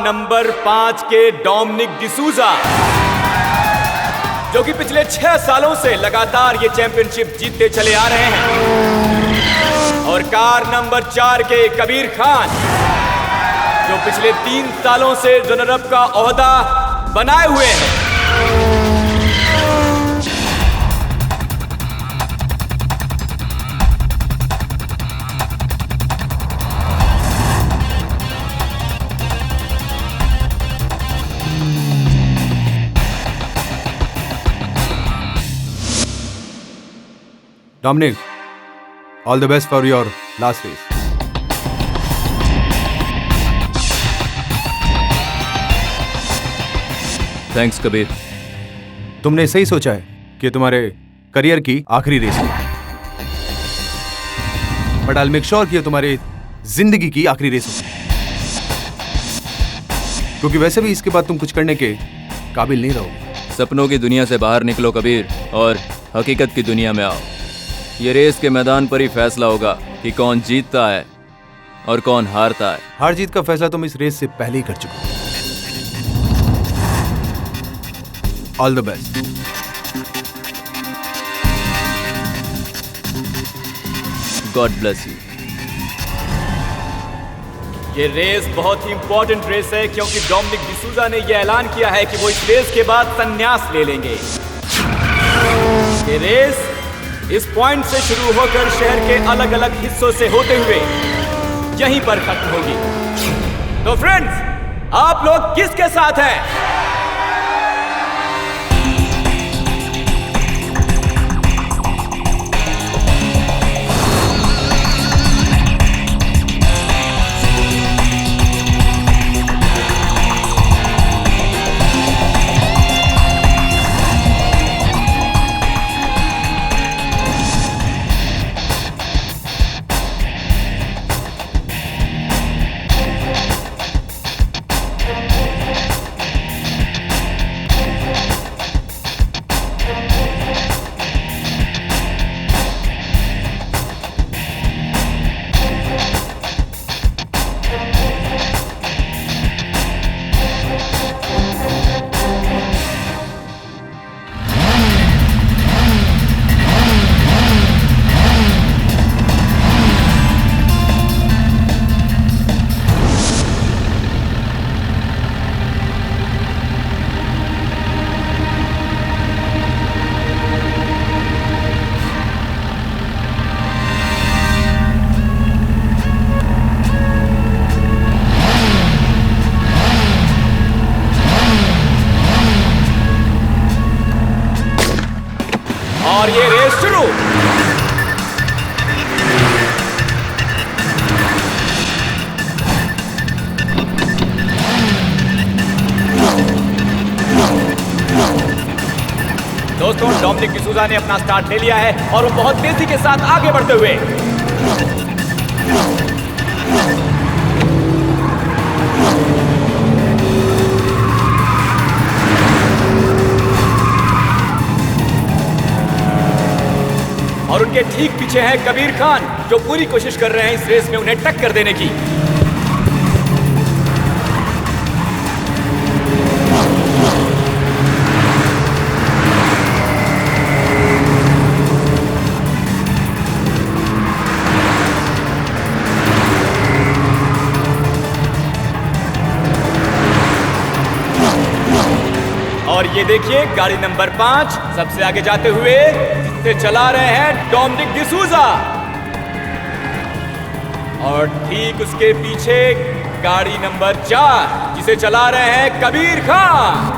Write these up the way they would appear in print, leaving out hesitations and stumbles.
Number 5 के Dominic D'Souza, जो कि पिछले 6 सालों से लगातार ये चैंपियनशिप जीतते चले आ रहे हैं। और कार नंबर 4 के कबीर खान, जो पिछले 3 सालों से रनर अप का ओहदा बनाए हुए हैं। Dominic, all the best for your last race. Thanks Kabir. तुमने सही सोचा है कि तुम्हारे करियर की आखिरी रेस है, बट आई मेक श्योर कि तुम्हारी जिंदगी की आखिरी रेस हो, क्योंकि वैसे भी इसके बाद तुम कुछ करने के काबिल नहीं रहोगे। सपनों की दुनिया से बाहर निकलो कबीर और हकीकत की दुनिया में आओ। ये रेस के मैदान पर ही फैसला होगा कि कौन जीतता है और कौन हारता है। हार जीत का फैसला तुम इस रेस से पहले ही कर चुके हो। All the best. God bless you. ये रेस बहुत ही इंपॉर्टेंट रेस है, क्योंकि डोमिनिक डिसूजा ने यह ऐलान किया है कि वो इस रेस के बाद संन्यास ले लेंगे। ये रेस इस पॉइंट से शुरू होकर शहर के अलग अलग हिस्सों से होते हुए यहीं पर खत्म होगी। तो फ्रेंड्स, आप लोग किसके साथ हैं? और ये रेस शुरू। दोस्तों, डोमिनिक डिसूजा ने अपना स्टार्ट ले लिया है और वो बहुत तेजी के साथ आगे बढ़ते हुए और उनके ठीक पीछे है कबीर खान, जो पूरी कोशिश कर रहे हैं इस रेस में उन्हें टक्कर देने की। और ये देखिए, गाड़ी नंबर 5 सबसे आगे जाते हुए जिसे चला रहे हैं डोमिनिक डिसूजा, और ठीक उसके पीछे गाड़ी नंबर 4 जिसे चला रहे हैं कबीर खान।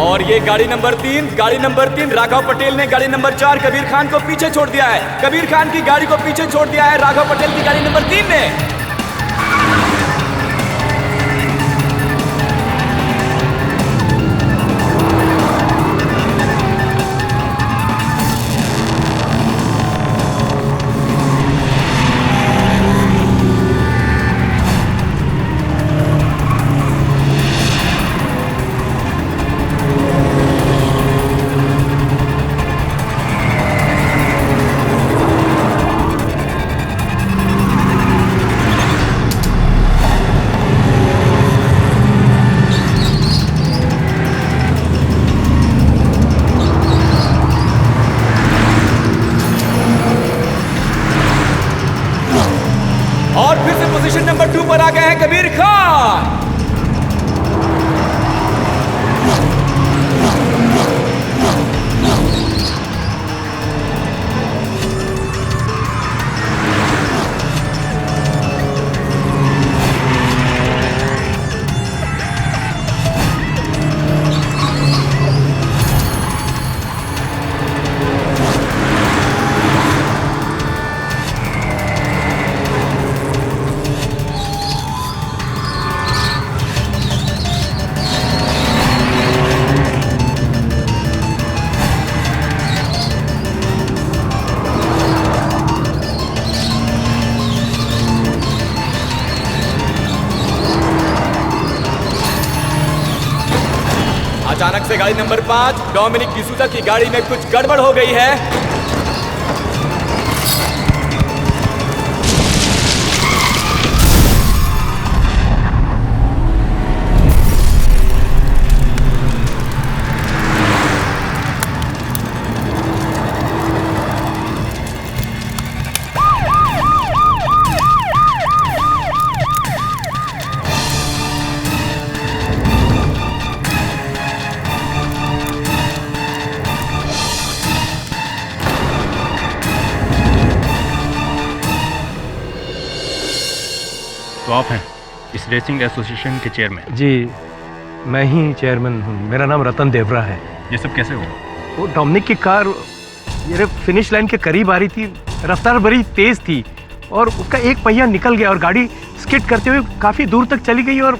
और ये गाड़ी नंबर 3 राघव पटेल ने गाड़ी नंबर 4 कबीर खान को पीछे छोड़ दिया है। कबीर खान की गाड़ी को पीछे छोड़ दिया है राघव पटेल की गाड़ी नंबर 3 ने। अचानक से गाड़ी नंबर 5 डोमिनिक डिसूजा की गाड़ी में कुछ गड़बड़ हो गई है। तो आप हैं इस रेसिंग एसोसिएशन के चेयरमैन? जी, मैं ही चेयरमैन हूँ। मेरा नाम रतन देवरा है। ये सब कैसे हुआ? वो डोमिनिक की कार मेरे फिनिश लाइन के करीब आ रही थी, रफ्तार बड़ी तेज थी और उसका एक पहिया निकल गया और गाड़ी स्किड करते हुए काफ़ी दूर तक चली गई और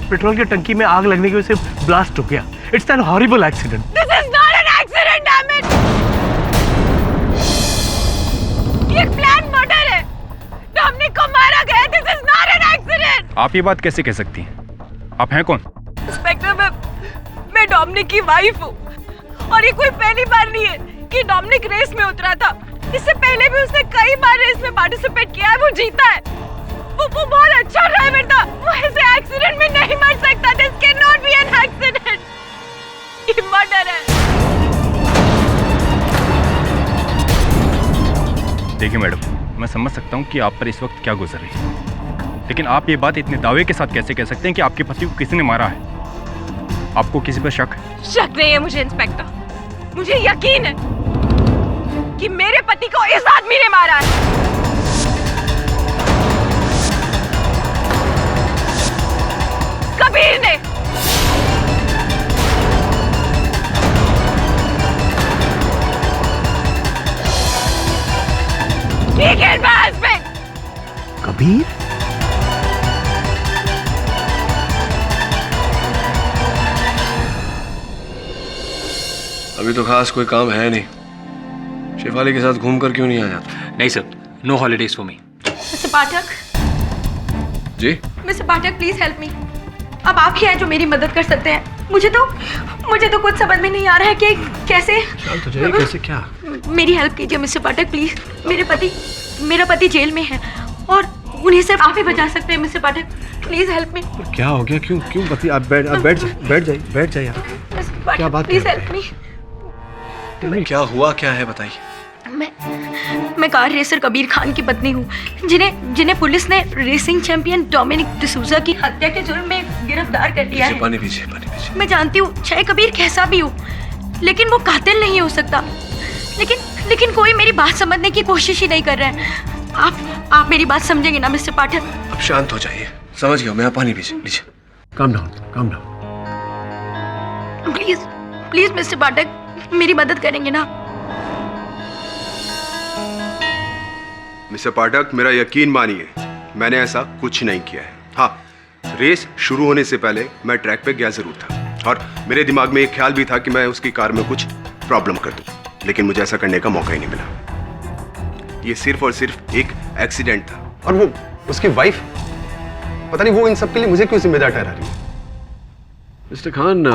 पेट्रोल की टंकी में आग लगने की वजह से ब्लास्ट हो गया। It's an horrible accident. This is not an accident, damn it! ये एक प्लान मर्डर है। डोमिनिक को मारा गया। This is not an accident. आप ये बात कैसे कह सकती हैं? आप हैं कौन? इंस्पेक्टर, मैं डोमिनिक की वाइफ हूँ और ये कोई पहली बार नहीं है कि डोमिनिक रेस में उतरा था। इससे पहले भी उसने कई बार रेस में पार्टिसिपेट किया है, वो जीता है। वो बहुत अच्छा ड्राइवर था। वो ऐसे एक्सीडेंट में नहीं मर सकता। This can not be an accident. ये मर्डर है। देखिए मैडम, मैं समझ सकता हूँ कि आप पर इस वक्त क्या गुजर रही है, लेकिन आप ये बात इतने दावे के साथ कैसे कह सकते हैं कि आपके पति को किसी ने मारा है? आपको किसी पर शक है? शक नहीं है मुझे इंस्पेक्टर। मुझे यकीन है कि मेरे पति को इस आदमी ने मारा है। कबीर ने। ठीक है हस्बैंड। कबीर? अभी तो खास कोई काम है नहीं। शेफाली के साथ घूमकर क्यों नहीं आ जाता? नहीं sir, no holidays for me. Mister Pathak, जी? Mister Pathak please help me. अब आप ही हैं जो मेरी मदद कर सकते हैं। मुझे तो कुछ समझ में नहीं आ रहा है कि कैसे। शांत हो जाइए। कैसे? क्या? मेरी हेल्प कीजिए मिस्टर पाठक प्लीज। मेरा पति जेल में है और उन्हें सिर्फ आप ही बचा सकते हैं मिस्टर पाठक। प्लीज हेल्प मी। क्या हो गया? क्यों बती? आप बैठ जाइए। क्या बात? प्लीज हेल्प मी। क्या हुआ? क्या है बताइए। मैं कार रेसर कबीर खान की पत्नी हूँ, जिन्हें पुलिस ने रेसिंग चैंपियन डोमिनिक डिसूजा की हत्या के जुर्म में गिरफ्तार कर लिया है। पानी पीछे। मैं जानती हूँ चाहे कबीर कैसा भी हो, लेकिन वो कातिल नहीं हो सकता। लेकिन कोई मेरी बात समझने की कोशिश ही नहीं कर रहा है। आप मेरी बात समझेंगे ना मिस्टर पाठक? अब शांत हो जाइए। समझ गया मैं। पानी पीछे लीजिए। Calm down. प्लीज मिस्टर पाठक मेरी मदद करेंगे ना? मिस्टर पाठक, मेरा यकीन मानिए, मैंने ऐसा कुछ नहीं किया है। हाँ, रेस शुरू होने से पहले मैं ट्रैक पे गया जरूर था और मेरे दिमाग में एक ख्याल भी था कि मैं उसकी कार में कुछ प्रॉब्लम कर दूं, लेकिन मुझे ऐसा करने का मौका ही नहीं मिला। ये सिर्फ और सिर्फ एक एक्सीडेंट था। और वो उसकी वाइफ, पता नहीं वो इन सब के लिए मुझे क्यों जिम्मेदार ठहरा रही है? मिस्टर खान,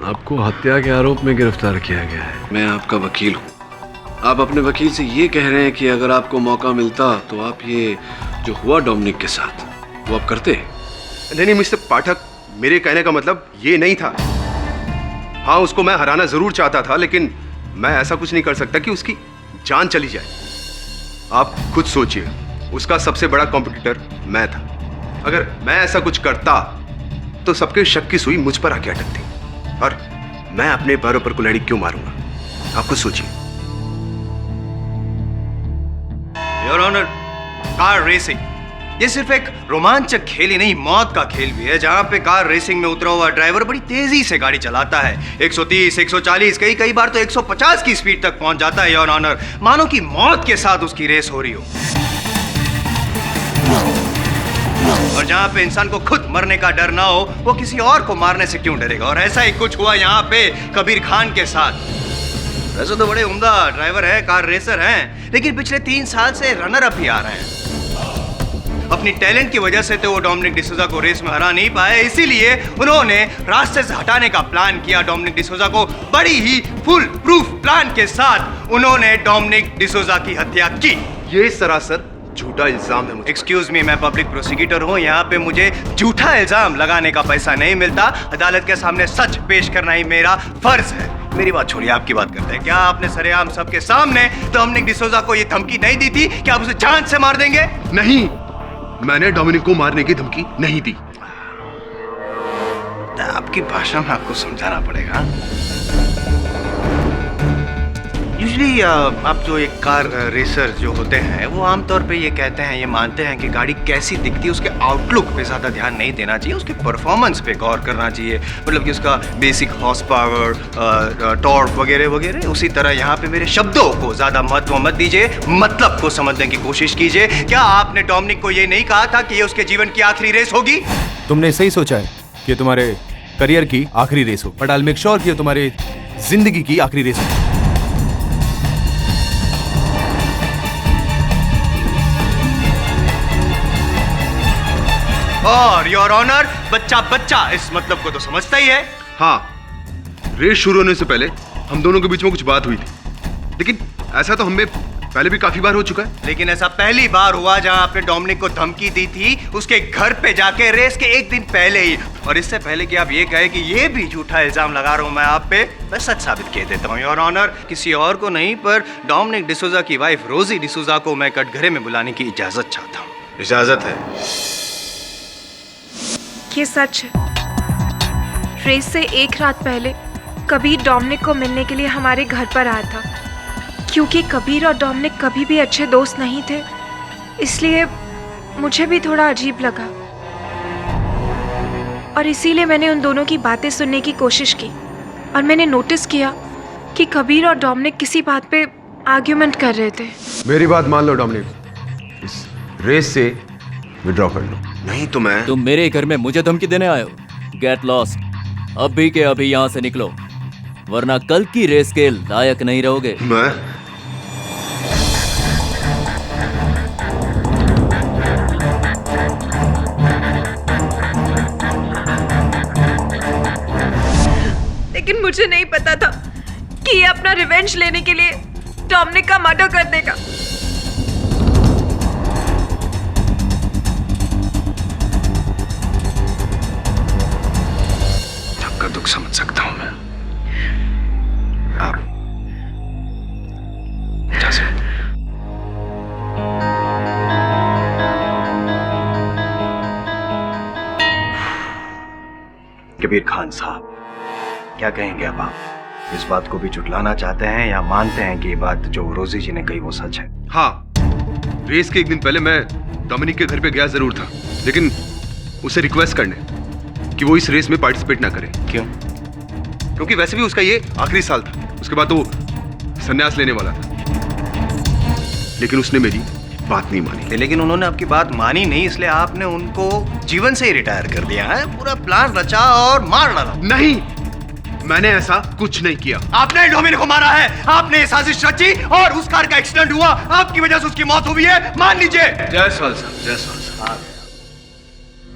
आपको हत्या के आरोप में गिरफ्तार किया गया है। मैं आपका वकील हूँ। आप अपने वकील से ये कह रहे हैं कि अगर आपको मौका मिलता तो आप ये जो हुआ डोमिनिक के साथ वो आप करते? नहीं मिस्टर पाठक, मेरे कहने का मतलब ये नहीं था। हाँ, उसको मैं हराना जरूर चाहता था, लेकिन मैं ऐसा कुछ नहीं कर सकता कि उसकी जान चली जाए। आप खुद सोचिए, उसका सबसे बड़ा कॉम्पिटिटर मैं था। अगर मैं ऐसा कुछ करता तो सबके शक की सुई मुझ पर आके अटकती और मैं अपने पैरों पर कुल्हाड़ी क्यों मारूंगा? आप खुद सोचिए। योर ऑनर, कार रेसिंग ये सिर्फ एक रोमांचक खेल ही नहीं, मौत का खेल भी है, जहां पे कार रेसिंग में उतरा हुआ ड्राइवर बड़ी तेजी से गाड़ी चलाता है। 130, 140, कई बार तो 150 की स्पीड तक पहुंच जाता है योर ऑनर, मानो कि मौत के साथ उसकी रेस हो रही हो। और जहां पे इंसान को खुद मरने का डर ना हो, वो किसी और को मारने से क्यों डरेगा? और ऐसा ही कुछ हुआ यहाँ पे कबीर खान के साथ। वैसे तो बड़े उम्दा ड्राइवर है, कार रेसर हैं, लेकिन पिछले 3 साल से रनर अप ही आ रहे हैं। अपनी टैलेंट की वजह से तो वो डोमिनिक डिसूजा को रेस में हरा नहीं पाए, इसीलिए उन्होंने रास्ते से हटाने का प्लान किया डोमिनिक डिसूजा को। बड़ी ही फुल प्रूफ प्लान के साथ उन्होंने डोमिनिक डिसूजा की हत्या की। ये सरासर झूठा इल्जाम है मुझ पर। एक्सक्यूज मी, मैं पब्लिक प्रोसिक्यूटर हूँ, यहाँ पे मुझे झूठा इल्जाम लगाने का पैसा नहीं मिलता। अदालत के सामने सच पेश करना ही मेरा फर्ज है। मेरी बात छोड़िए, आपकी बात करते हैं। क्या आपने सरेआम सबके सामने डोमिनिक डिसूजा को ये धमकी नहीं दी थी कि आप उसे जान से मार देंगे? नहीं, मैंने डोमिनिक को मारने की धमकी नहीं दी। आपकी भाषा में आपको समझाना पड़ेगा। यूजुअली आप जो एक कार रेसर जो होते हैं वो आमतौर पे ये कहते हैं, ये मानते हैं कि गाड़ी कैसी दिखती है उसके आउटलुक पे ज़्यादा ध्यान नहीं देना चाहिए, उसके परफॉर्मेंस पे गौर करना चाहिए। मतलब कि उसका बेसिक हॉर्स पावर, टॉर्क वगैरह वगैरह। उसी तरह यहाँ पे मेरे शब्दों को ज़्यादा महत्व मत दीजिए, मतलब को समझने की कोशिश कीजिए। क्या आपने डोमिनिक को ये नहीं कहा था कि ये उसके जीवन की आखिरी रेस होगी? तुमने सही सोचा है कि तुम्हारे करियर की आखिरी रेस हो, but I will make sure कि तुम्हारी जिंदगी की आखिरी रेस हो। और योर ऑनर, बच्चा बच्चा इस मतलब को तो समझता ही है। हाँ, रेस शुरू होने से पहले हम दोनों के बीच में कुछ बात हुई थी, लेकिन ऐसा तो हमें पहले भी काफी बार हो चुका है। लेकिन ऐसा पहली बार हुआ जहां आपने डोमिनिक को धमकी दी थी उसके घर पे जाके, रेस के एक दिन पहले ही। और इससे पहले कि आप ये कहे कि ये भी झूठा इल्जाम लगा रहा हूं मैं आप पे, मैं सच साबित किए देता हूं योर ऑनर। किसी और को नहीं, पर डोमिनिक डिसूजा की वाइफ रोजी डिसूजा को मैं कटघरे में बुलाने की इजाजत चाहता हूं। इजाजत है? ये सच है। रेस से एक रात पहले कबीर डोमिनिक को मिलने के लिए हमारे घर पर आया था। क्योंकि कबीर और डोमिनिक कभी भी अच्छे दोस्त नहीं थे, इसलिए मुझे भी थोड़ा अजीब लगा और इसीलिए मैंने उन दोनों की बातें सुनने की कोशिश की। और मैंने नोटिस किया कि कबीर और डोमिनिक किसी बात पे आर्ग्यूमेंट कर रहे थे। मेरी बात मान लो डोमिनिक, इस रेस से विड्रॉ कर लो। नहीं तो मैं। तुम मेरे घर में मुझे धमकी देने आए हो? गेट लॉस्ट, अभी के अभी यहाँ से निकलो, वरना कल की रेस के लायक नहीं रहोगे। मैं? लेकिन मुझे नहीं पता था कि ये अपना रिवेंज लेने के लिए डोमिनिक का मर्डर कर देगा। सबका दुख समझ सकता हूं मैं। आप जा सकते। कबीर खान साहब, क्या कहेंगे अब आप? इस बात को भी चुटलाना चाहते हैं या मानते हैं कि ये बात जो रोजी जी ने कही वो सच है? हाँ, रेस के एक दिन पहले मैं डोमिनिक के घर पे गया जरूर था, लेकिन उसे रिक्वेस्ट करने कि वो इस रेस में पार्टिसिपेट ना करे। क्यों? क्योंकि वैसे भी उसका ये आखिरी साल था, उसके बाद वो संन्यास लेने वाला था। लेकिन उसने मेरी बात नहीं मानी। लेकिन उन्होंने आपकी बात मानी नहीं, इसलिए आपने उनको जीवन से ही रिटायर कर दिया है। पूरा प्लान रचा और मार डाला। नहीं, मैंने ऐसा कुछ नहीं किया। आपने डोमिनिक को मारा है, आपने ये साजिश रची और उस कार का एक्सीडेंट हुआ, आपकी वजह से उसकी मौत हुई है, मान लीजिए। जायसवाल साहब, जायसवाल साहब,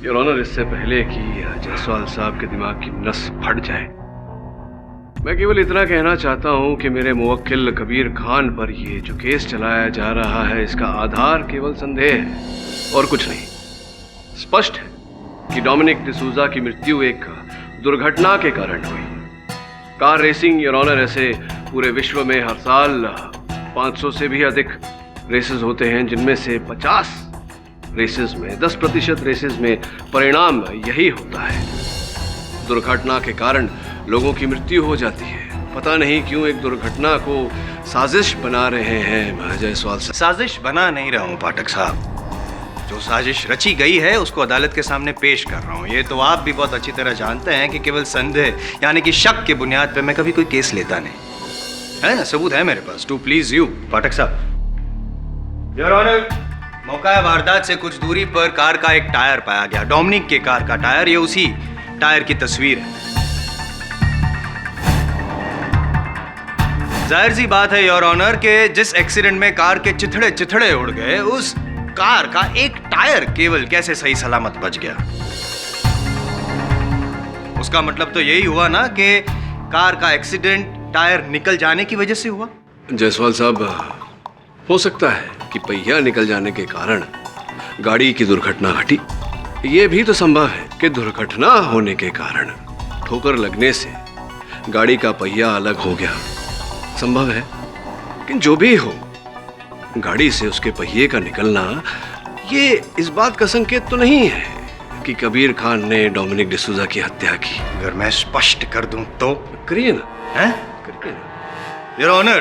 योर ऑनर, इससे पहले कि जायसवाल साहब के दिमाग की नस फट जाए, मैं केवल इतना कहना चाहता हूं कि मेरे मुवक्किल कबीर खान पर ये जो केस चलाया जा रहा है, इसका आधार केवल संदेह है और कुछ नहीं। स्पष्ट है कि डोमिनिक डिसूजा की मृत्यु एक दुर्घटना के कारण हुई। कार रेसिंग, योर ऑनर, ऐसे पूरे विश्व में हर साल 500 से भी अधिक रेसेस होते हैं, जिनमें से 50 रेसेस में, 10% रेसेस में परिणाम यही होता है, दुर्घटना के कारण लोगों की मृत्यु हो जाती है। पता नहीं क्यों एक दुर्घटना को साजिश बना रहे हैं जायसवाल साहब। साजिश बना नहीं रहा हूं पाठक साहब, जो साजिश रची गई है उसको अदालत के सामने पेश कर रहा हूं। ये तो आप भी बहुत अच्छी तरह जानते हैं कि केवल संदेह यानी कि शक के बुनियाद पे मैं कभी कोई केस लेता नहीं, है ना? सबूत है मेरे पास, to please you Pathak sahab. Your honour, मौका वारदात से कुछ दूरी पर कार का एक टायर पाया गया, डोमिनिक के कार का टायर। ये उसी टायर की तस्वीर है। जाहिर सी बात है योर ऑनर के जिस एक्सीडेंट में कार के चिथड़े चिथड़े उड़ गए, उस कार का एक टायर केवल कैसे सही सलामत बच गया। उसका मतलब तो यही हुआ ना कि कार का एक्सीडेंट टायर निकल जाने की वजह से हुआ। जायसवाल साहब, हो सकता है कि पहिया निकल जाने के कारण गाड़ी की दुर्घटना घटी। ये भी तो संभव है कि दुर्घटना होने के कारण ठोकर लगने से गाड़ी का पहिया अलग हो गया। संभव है कि जो भी हो, गाड़ी से उसके पहिए का निकलना ये इस बात का संकेत तो नहीं है कि कबीर खान ने डोमिनिक डिसूजा की हत्या की। अगर मैं स्पष्ट कर दूं तो? करिए ना। हैं? करिए ना। योर ऑनर,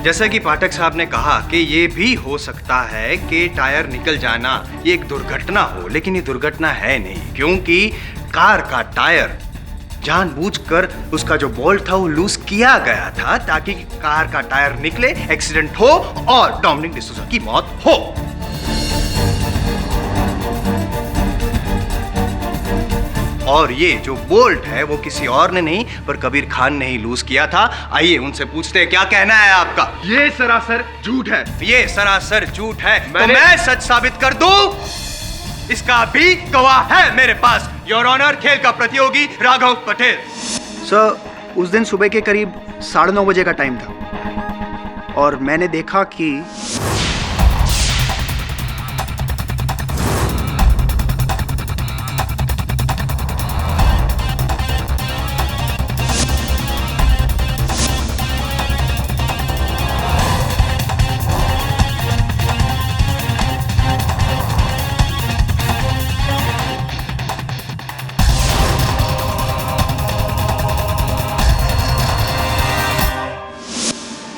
जैसा कि पाठक साहब ने कहा कि ये भी हो सकता है कि टायर निकल जाना ये एक दुर्घटना हो, लेकिन ये दुर्घटना है नहीं, क्योंकि कार का टायर जानबूझकर उसका जो बोल्ट था वो लूज किया गया था ताकि कार का टायर निकले, एक्सीडेंट हो और डोमिनिक डिसूजा की मौत हो। और ये जो बोल्ट है वो किसी और ने नहीं पर कबीर खान ने ही लूज किया था। आइए उनसे पूछते हैं क्या कहना है आपका। ये सरासर झूठ है। ये सरासर झूठ है तो मैं सच साबित कर दूं? इसका भी गवाह है मेरे पास, योर ऑनर, खेल का प्रतियोगी राघव पटेल। सर, उस दिन सुबह के करीब 9:30 बजे का टाइम था और मैंने देखा कि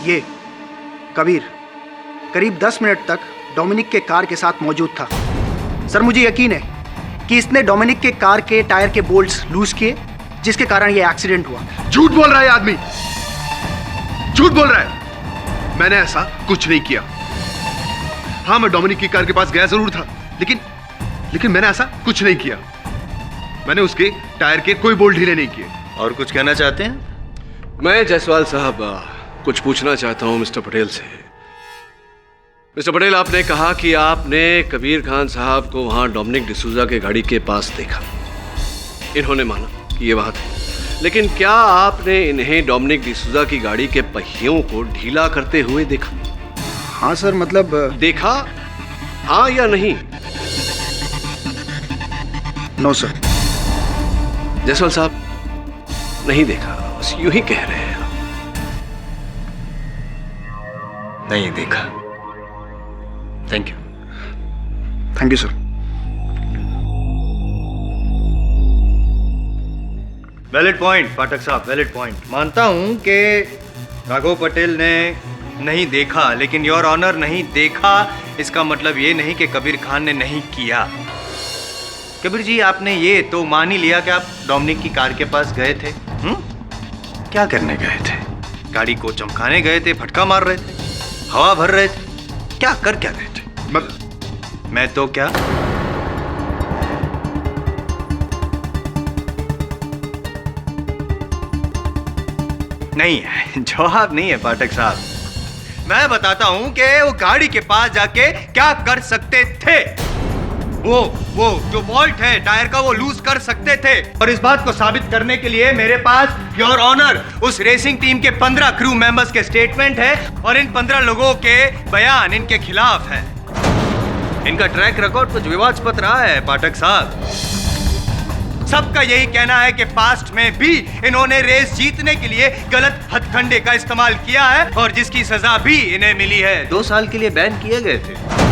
ये कबीर करीब 10 मिनट तक डोमिनिक के कार के साथ मौजूद था। सर, मुझे यकीन है कि इसने डोमिनिक के कार के टायर के बोल्ट्स लूज किए, जिसके कारण ये एक्सीडेंट हुआ। झूठ बोल रहा है आदमी, झूठ बोल रहा है। मैंने ऐसा कुछ नहीं किया। हाँ, मैं डोमिनिक की कार के पास गया जरूर था, लेकिन मैंने ऐसा कुछ नहीं किया। मैंने उसके टायर के कोई बोल्ट ढीले नहीं किए। और कुछ कहना चाहते हैं? मैं जायसवाल साहब कुछ पूछना चाहता हूं मिस्टर पटेल से। मिस्टर पटेल, आपने कहा कि आपने कबीर खान साहब को वहां डोमिनिक डिसूजा के गाड़ी के पास देखा। इन्होंने माना कि ये बात है, लेकिन क्या आपने इन्हें डोमिनिक डिसूजा की गाड़ी के पहियों को ढीला करते हुए देखा? हाँ सर, मतलब देखा, हाँ या नहीं? No sir. जायसवाल साहब, नहीं देखा, बस यूं ही कह रहे हैं। नहीं देखा। Thank you. Thank you sir. Valid point Pathak साहब, वैलिड पॉइंट। मानता हूं कि राघव पटेल ने नहीं देखा, लेकिन योर ऑनर नहीं देखा इसका मतलब ये नहीं कि कबीर खान ने नहीं किया। कबीर जी, आपने ये तो मान ही लिया कि आप डोमिनिक की कार के पास गए थे। क्या करने गए थे? गाड़ी को चमकाने गए थे, फटका मार रहे थे, हवा भर रहे थे, क्या रहे थे? मैं तो क्या? नहीं है, जवाब नहीं है पाठक साहब। मैं बताता हूं कि वो गाड़ी के पास जाके क्या कर सकते थे। वो जो बोल्ट है टायर का वो लूज कर सकते थे, और इस बात को साबित करने के लिए मेरे पास योर ऑनर उस रेसिंग टीम के 15 क्रू मेंबर्स के स्टेटमेंट है और इन 15 लोगों के बयान इनके खिलाफ है। इनका ट्रैक रिकॉर्ड कुछ विवादास्पद रहा है पाठक साहब। सबका यही कहना है कि पास्ट में भी इन्होंने रेस जीतने के लिए गलत हथकंडे का इस्तेमाल किया है और जिसकी सजा भी इन्हें मिली है। 2 साल के लिए बैन किए गए थे।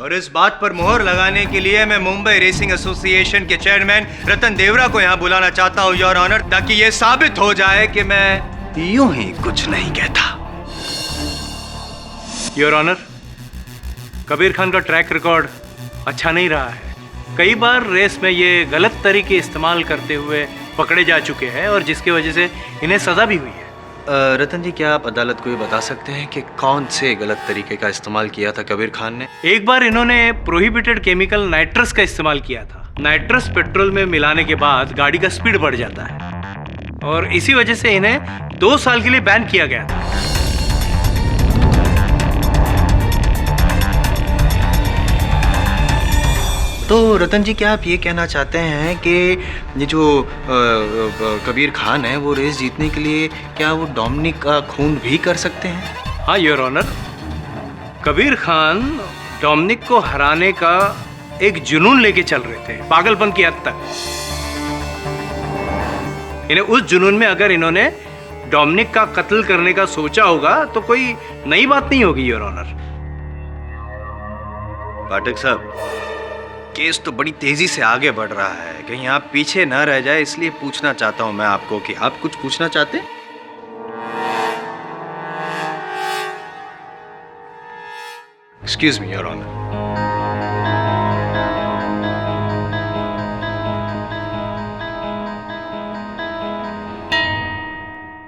और इस बात पर मुहर लगाने के लिए मैं मुंबई रेसिंग एसोसिएशन के चेयरमैन रतन देवरा को यहां बुलाना चाहता हूं योर ऑनर, ताकि यह साबित हो जाए कि मैं यूं ही कुछ नहीं कहता। योर ऑनर, कबीर खान का ट्रैक रिकॉर्ड अच्छा नहीं रहा है। कई बार रेस में ये गलत तरीके इस्तेमाल करते हुए पकड़े जा चुके हैं और जिसकी वजह से इन्हें सजा भी हुई है। रतन जी, क्या आप अदालत को ये बता सकते हैं कि कौन से गलत तरीके का इस्तेमाल किया था कबीर खान ने? एक बार इन्होंने प्रोहिबिटेड केमिकल नाइट्रस का इस्तेमाल किया था। नाइट्रस पेट्रोल में मिलाने के बाद गाड़ी का स्पीड बढ़ जाता है और इसी वजह से इन्हें 2 साल के लिए बैन किया गया था। तो रतन जी, क्या आप ये कहना चाहते हैं कि ये जो कबीर खान है वो रेस जीतने के लिए क्या वो डोमिनिक का खून भी कर सकते हैं? हाँ your honour, Kabir Khan Dominic को हराने का एक जुनून लेके चल रहे थे, पागलपन की हद तक। इन्हें उस जुनून में अगर इन्होंने डोमिनिक का कत्ल करने का सोचा होगा तो कोई नई बात नहीं होगी योर ऑनर। पाठक साहब, केस तो बड़ी तेजी से आगे बढ़ रहा है, कहीं आप पीछे न रह जाए, इसलिए पूछना चाहता हूं मैं आपको कि आप कुछ पूछना चाहते हैं? Excuse me your honour.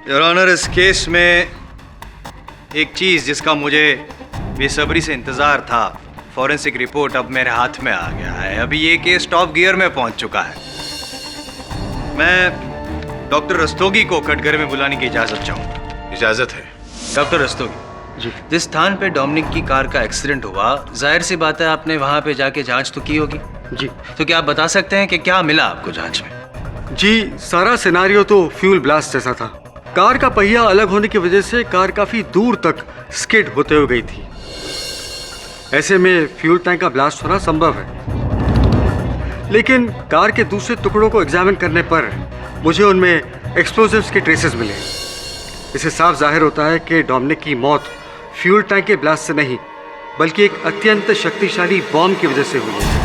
Your honour, इस केस में एक चीज जिसका मुझे बेसब्री से इंतजार था, फॉरेंसिक रिपोर्ट अब मेरे हाथ में आ गया है। अभी ये केस टॉप गियर में पहुंच चुका है। मैं डॉक्टर रस्तोगी को कटघरे में बुलाने की इजाजत चाहूंगा। इजाजत है। डॉक्टर रस्तोगी जी, जिस स्थान पे डोमिनिक की कार का एक्सीडेंट हुआ, जाहिर सी बात है आपने वहां पे जाके जांच तो की होगी जी। तो क्या आप बता सकते हैं कि क्या मिला आपको जांच में? जी, सारा सिनारियो तो फ्यूल ब्लास्ट जैसा था। कार का पहिया अलग होने की वजह से कार काफी दूर तक स्किड होते हुए गई थी। ऐसे में फ्यूल टैंक का ब्लास्ट होना संभव है, लेकिन कार के दूसरे टुकड़ों को एग्जामिन करने पर मुझे उनमें एक्सप्लोजिव्स के ट्रेसेस मिले। इससे साफ जाहिर होता है कि डोमिनिक की मौत फ्यूल टैंक के ब्लास्ट से नहीं, बल्कि एक अत्यंत शक्तिशाली बॉम्ब की वजह से हुई है।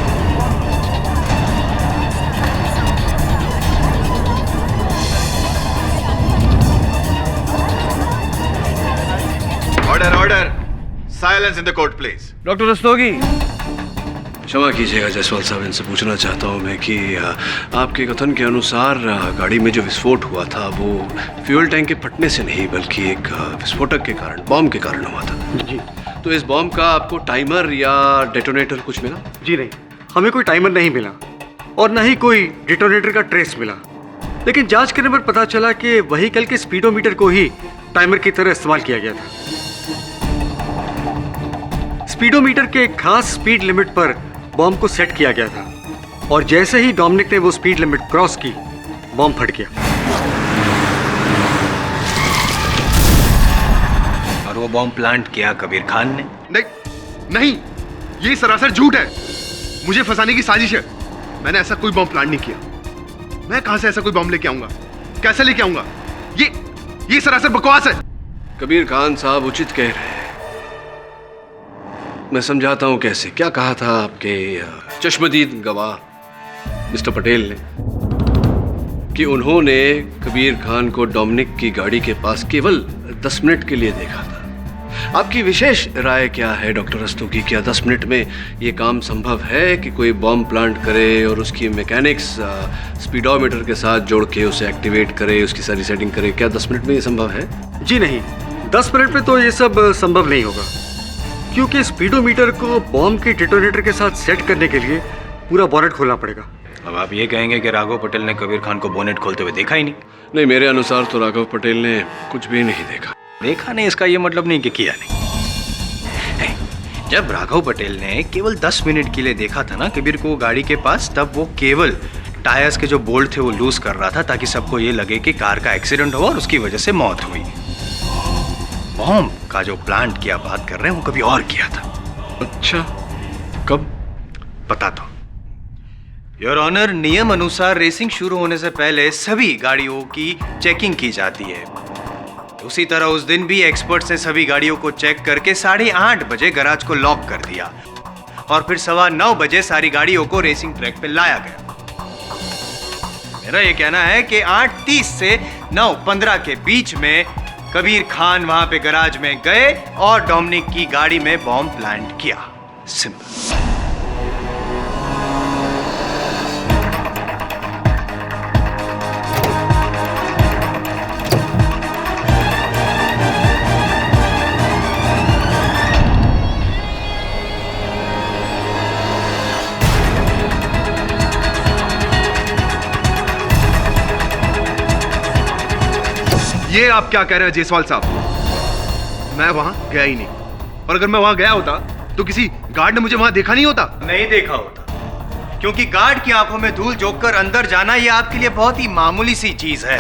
Order order, silence in the court please. Doctor Rastogi. क्षमा कीजिएगा जायसवाल साहब, इनसे पूछना चाहता हूँ मैं कि आपके कथन के अनुसार गाड़ी में जो विस्फोट हुआ था वो फ्यूल टैंक के फटने से नहीं, बल्कि एक विस्फोटक के कारण, बॉम्ब के कारण हुआ था। जी। तो इस बॉम्ब का आपको टाइमर या डेटोनेटर कुछ मिला? जी नहीं, हमें कोई टाइमर नहीं मिला और न ही कोई डिटोनेटर का ट्रेस मिला। लेकिन जांच करने पर पता चला कि व्हीकल के स्पीडोमीटर को ही टाइमर की तरह इस्तेमाल किया गया था। स्पीडोमीटर के एक खास स्पीड लिमिट पर बॉम्ब को सेट किया गया था और जैसे ही डोमिनिक ने वो स्पीड लिमिट क्रॉस की, बॉम्ब फट गया। और वो बॉम्ब प्लांट किया कबीर खान ने? नहीं, ये सरासर झूठ है। मुझे फंसाने की साजिश है। मैंने ऐसा कोई बॉम्ब प्लांट नहीं किया। मैं कहां से ऐसा कोई बॉम्ब लेके आऊंगा? कैसे लेके आऊंगा? ये सरासर बकवास है। कबीर खान साहब उचित कह रहे हैं, मैं समझाता हूं कैसे। क्या कहा था आपके चश्मदीद गवाह मिस्टर पटेल ने कि उन्होंने कबीर खान को डोमिनिक की गाड़ी के पास केवल 10 मिनट के लिए देखा था। आपकी विशेष राय क्या है डॉक्टर रस्तोगी? क्या 10 मिनट में ये काम संभव है कि कोई बॉम्ब प्लांट करे और उसकी मैकेनिक्स स्पीडोमीटर के साथ जोड़ के उसे एक्टिवेट करे, उसकी सारी सेटिंग करे? क्या 10 मिनट में ये संभव है? जी नहीं, 10 मिनट में तो ये सब संभव नहीं होगा, क्योंकि स्पीडोमीटर को बॉम्ब के डिटोनेटर के साथ सेट करने के लिए पूरा बोनेट खोलना पड़ेगा। अब आप ये कहेंगे कि राघव पटेल ने कबीर खान को बोनेट खोलते हुए देखा ही नहीं? नहीं, मेरे अनुसार तो राघव पटेल ने कुछ भी नहीं देखा। देखा नहीं इसका ये मतलब नहीं कि किया नहीं। जब राघव पटेल ने केवल 10 मिनट के लिए देखा था ना कबीर को गाड़ी के पास, तब वो केवल टायर्स के जो बोल्ट थे वो लूज कर रहा था ताकि सबको ये लगे कि कार का एक्सीडेंट हुआ और उसकी वजह से मौत हुई। बॉम्ब का जो प्लांट की आप बात कर रहे हैं वो कभी और किया था। अच्छा, कब? पता तो योर ऑनर, नियम अनुसार रेसिंग शुरू होने से पहले सभी गाड़ियों की चेकिंग की जाती है। उसी तरह उस दिन भी एक्सपर्ट्स ने सभी गाड़ियों को चेक करके 8:30 बजे गैराज को लॉक कर दिया और फिर 9:15 बजे सारी गाड़ियों को रेसिंग ट्रैक पे लाया गया। मेरा ये कहना है कि 8:30 से 9:15 के बीच में कबीर खान वहां पे गैराज में गए और डोमिनिक की गाड़ी में बॉम्ब प्लांट किया। सिंपल। ये आप क्या कह रहे हैं जायसवाल साहब? मैं वहां गया ही नहीं, और अगर मैं वहां गया होता तो किसी गार्ड ने मुझे वहां देखा नहीं होता। नहीं देखा होता, क्योंकि गार्ड की आंखों में धूल झोंक कर अंदर जाना ये आपके लिए बहुत ही मामूली सी चीज है।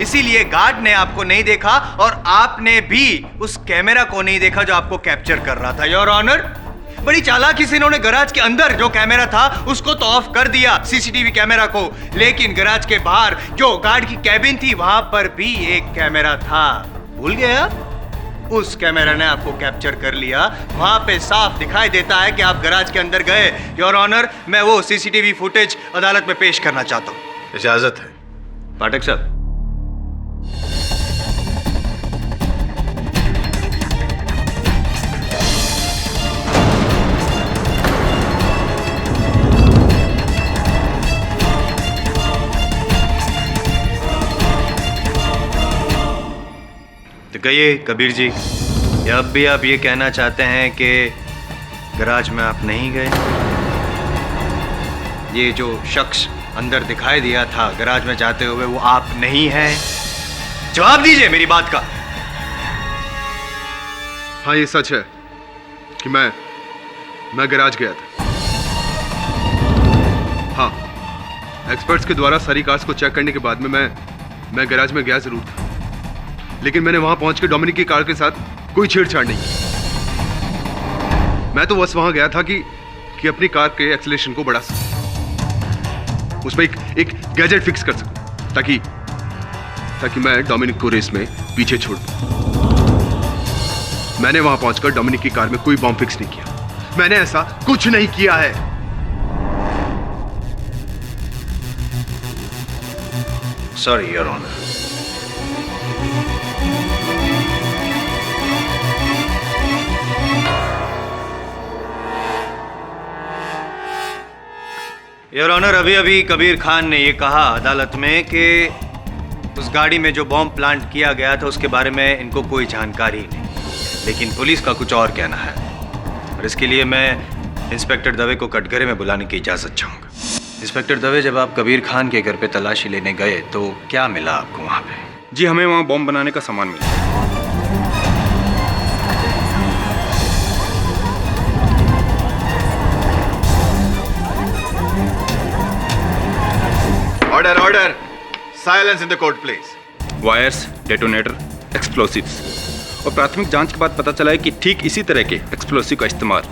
इसीलिए गार्ड ने आपको नहीं देखा और आपने भी उस कैमरा को नहीं देखा जो आपको कैप्चर कर रहा था। योर ऑनर, बड़ी चालाकी से इन्होंने गैराज के अंदर जो कैमरा था उसको तो ऑफ कर दिया, सीसीटीवी कैमरा को, लेकिन गैराज के बाहर जो गार्ड की कैबिन थी वहां पर भी एक कैमरा था। भूल गया? उस कैमरा ने आपको कैप्चर कर लिया। वहां पे साफ दिखाई देता है कि आप गैराज के अंदर गए। योर ऑनर, मैं वो सीसीटीवी फुटेज अदालत में पेश करना चाहता हूं। इजाजत है पाठक साहब। तो कहिए कबीर जी, या अब भी आप ये कहना चाहते हैं कि गैराज में आप नहीं गए? ये जो शख्स अंदर दिखाई दिया था गैराज में जाते हुए वो आप नहीं हैं? जवाब दीजिए मेरी बात का। हाँ, ये सच है कि मैं गैराज गया था। हाँ, एक्सपर्ट्स के द्वारा सारी कार्स को चेक करने के बाद में मैं गैराज में गया जरूर था, लेकिन मैंने वहां पहुंच के डोमिनिक की कार के साथ कोई छेड़छाड़ नहीं की। मैं तो बस वहां गया था कि अपनी कार के एक्सीलरेशन को बढ़ा सकूं, उसमें एक गैजेट फिक्स कर सकूं, ताकि मैं डोमिनिक को रेस में पीछे छोड़ दूं। मैंने वहां पहुंचकर डोमिनिक की कार में कोई बॉम्ब फिक्स नहीं किया। मैंने ऐसा कुछ नहीं किया है। Sorry your honour. Your honour, अभी अभी कबीर खान ने ये कहा अदालत में कि उस गाड़ी में जो बॉम्ब प्लांट किया गया था उसके बारे में इनको कोई जानकारी नहीं, लेकिन पुलिस का कुछ और कहना है, और इसके लिए मैं इंस्पेक्टर दवे को कटघरे में बुलाने की इजाज़त चाहूँगा। इंस्पेक्टर दवे, जब आप कबीर खान के घर पे तलाशी लेने गए तो क्या मिला आपको वहाँ पे? जी, हमें वहाँ बॉम्ब बनाने का सामान मिला। Order order, silence in the court please. Wires, detonator, explosives, और प्राथमिक जांच के बाद पता चला है कि ठीक इसी तरह के एक्सप्लोसिव का इस्तेमाल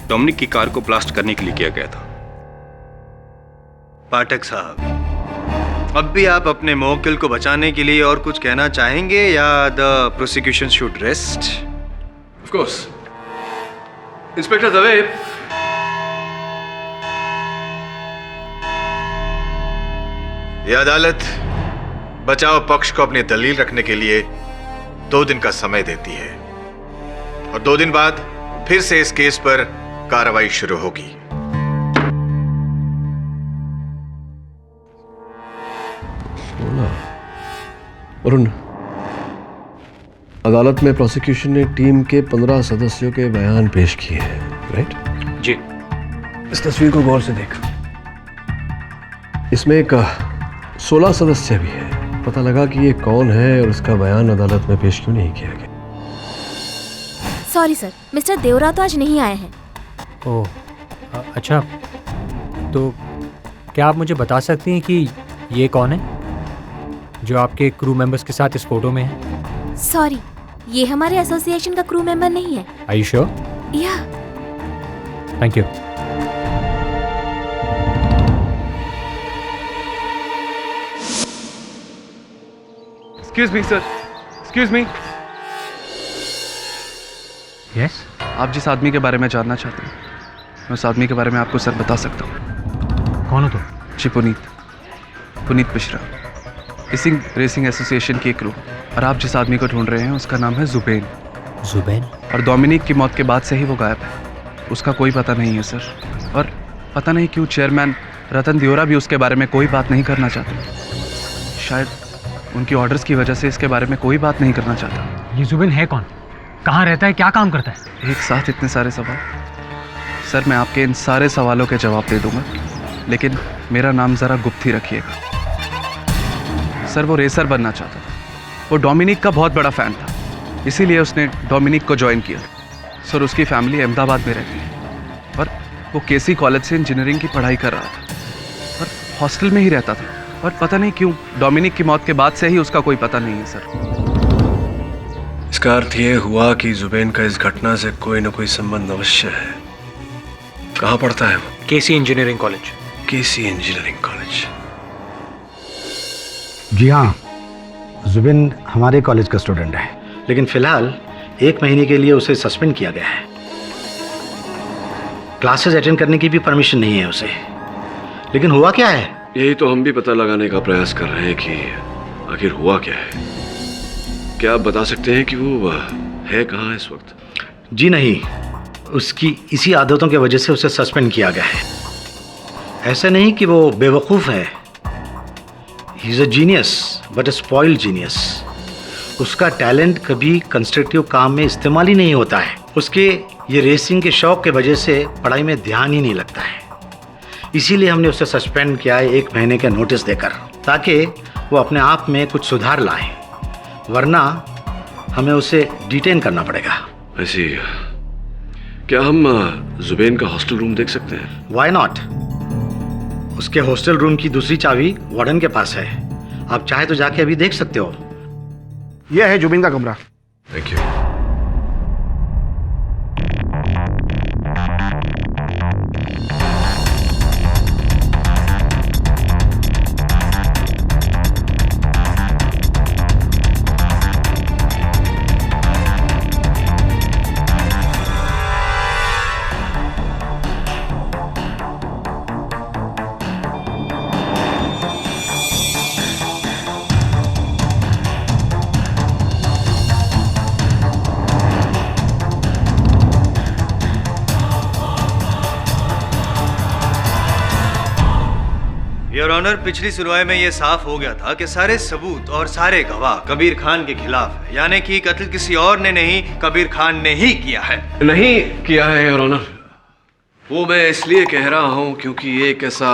डोमिनिक की कार को ब्लास्ट करने के लिए किया गया था। पाठक साहब, अब भी आप अपने मौकिल को बचाने के लिए और कुछ कहना चाहेंगे या the prosecution should rest? Of course. Inspector Dave, यह अदालत बचाव पक्ष को अपनी दलील रखने के लिए 2 दिन का समय देती है, और 2 दिन बाद फिर से इस केस पर कार्रवाई शुरू होगी। वरुण, अदालत में प्रोसिक्यूशन ने टीम के 15 सदस्यों के बयान पेश किए हैं, राइट? जी। इस तस्वीर को गौर से देख। इसमें एक 16 सदस्य भी है। पता लगा कि ये कौन है और उसका बयान अदालत में पेश क्यों नहीं किया गया? सॉरी सर, मिस्टर देवरा तो आज नहीं आए हैं। ओह, अच्छा, तो क्या आप मुझे बता सकती हैं कि ये कौन है जो आपके क्रू मेंबर्स के साथ इस फोटो में है? सॉरी, ये हमारे एसोसिएशन का क्रू मेंबर नहीं है। Are you sure? Yeah. Thank you. Excuse me sir, excuse me. Yes? आप जिस आदमी के बारे में जानना चाहते हैं, मैं उस आदमी के बारे में आपको सर बता सकता हूँ। कौन हो तुम? जी, पुनीत मिश्रा, रेसिंग एसोसिएशन के क्रू। और आप जिस आदमी को ढूंढ रहे हैं उसका नाम है जुबैन। जुबैन? और डोमिनिक की मौत के बाद से ही वो गायब है। उसका कोई पता नहीं है सर, और पता नहीं क्यों चेयरमैन रतन दियोरा भी उसके बारे में कोई बात नहीं करना चाहते। शायद उनकी ऑर्डर्स की वजह से इसके बारे में कोई बात नहीं करना चाहता। ये जुबैन है कौन? कहाँ रहता है? क्या काम करता है? एक साथ इतने सारे सवाल। सर, मैं आपके इन सारे सवालों के जवाब दे दूंगा, लेकिन मेरा नाम ज़रा गुप्त ही रखिएगा। सर, वो रेसर बनना चाहता था, वो डोमिनिक का बहुत बड़ा फ़ैन था, इसीलिए उसने डोमिनिक को ज्वाइन किया। सर, उसकी फैमिली अहमदाबाद में रहती है और वो केसी कॉलेज से इंजीनियरिंग की पढ़ाई कर रहा था और हॉस्टल में ही रहता था। और पता नहीं क्यों डोमिनिक की मौत के बाद से ही उसका कोई पता नहीं है सर। इसका अर्थ ये हुआ कि जुबैन का इस घटना से कोई ना कोई संबंध अवश्य है। कहाँ पढ़ता है वो? केसी इंजीनियरिंग कॉलेज। केसी इंजीनियरिंग कॉलेज। जी हाँ, जुबिन हमारे कॉलेज का स्टूडेंट है, लेकिन फिलहाल 1 महीने के लिए उसे सस्पेंड किया गया है। क्लासेस अटेंड करने की भी परमिशन नहीं है उसे। लेकिन हुआ क्या है? यही तो हम भी पता लगाने का प्रयास कर रहे हैं कि आखिर हुआ क्या है। क्या आप बता सकते हैं कि वो है कहाँ इस वक्त? जी नहीं, उसकी इसी आदतों की वजह से उसे सस्पेंड किया गया है। ऐसा नहीं कि वो बेवकूफ़ है, he is a genius but a spoiled genius. उसका टैलेंट कभी कंस्ट्रक्टिव काम में इस्तेमाल ही नहीं होता है। उसके ये रेसिंग के शौक के वजह से पढ़ाई में ध्यान ही नहीं लगता है। इसीलिए हमने उसे सस्पेंड किया है 1 महीने का नोटिस देकर, ताकि वो अपने आप में कुछ सुधार लाए, वरना हमें उसे डिटेन करना पड़ेगा। ऐसी क्या हम जुबैन का हॉस्टल रूम देख सकते हैं? Why not? उसके हॉस्टल रूम की दूसरी चाबी वार्डन के पास है। आप चाहे तो जाके अभी देख सकते हो। यह है जुबिन का कमरा। Thank you. योर ऑनर, पिछली सुनवाई में यह साफ हो गया था कि सारे सबूत और सारे गवाह कबीर खान के खिलाफ है, यानी कि कत्ल किसी और ने नहीं, कबीर खान ने ही किया है। नहीं किया है योर ऑनर। वो मैं इसलिए कह रहा हूँ क्योंकि ये एक ऐसा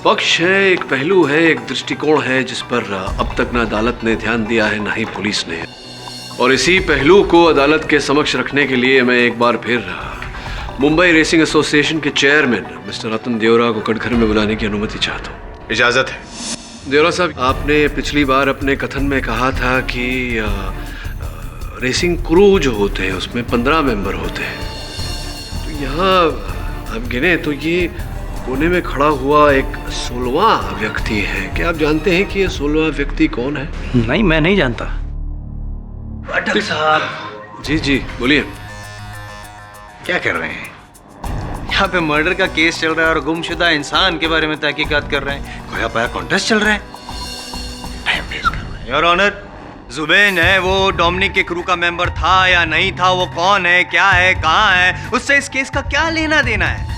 पक्ष है, एक पहलू है, एक दृष्टिकोण है जिस पर अब तक न अदालत ने ध्यान दिया है, न ही पुलिस ने। और इसी पहलू को अदालत के समक्ष रखने के लिए मैं एक बार फिर मुंबई रेसिंग एसोसिएशन के चेयरमैन मिस्टर रतन देवरा को कटघरे में बुलाने की अनुमति चाहता हूँ। इजाजत है। देवरा साहब, आपने पिछली बार अपने कथन में कहा था कि रेसिंग क्रू जो होते हैं उसमें 15 मेंबर होते हैं। तो यहाँ आप गिने तो ये कोने में खड़ा हुआ एक 16वां व्यक्ति है। क्या आप जानते हैं कि ये 16वां व्यक्ति कौन है? नहीं, मैं नहीं जानता। पाठक साहब। जी जी बोलिए। क्या कर रहे हैं? यहाँ पे मर्डर का केस चल रहा है और गुमशुदा इंसान के बारे में तहकीकात कर रहे हैं। खोया पाया कॉन्टेस्ट चल रहा है, टाइम वेस्ट कर रहे हैं। योर ऑनर, जुबैन है वो डोमिनिक के क्रू का मेंबर था या नहीं था, वो कौन है, क्या है, कहाँ है, उससे इस केस का क्या लेना देना है?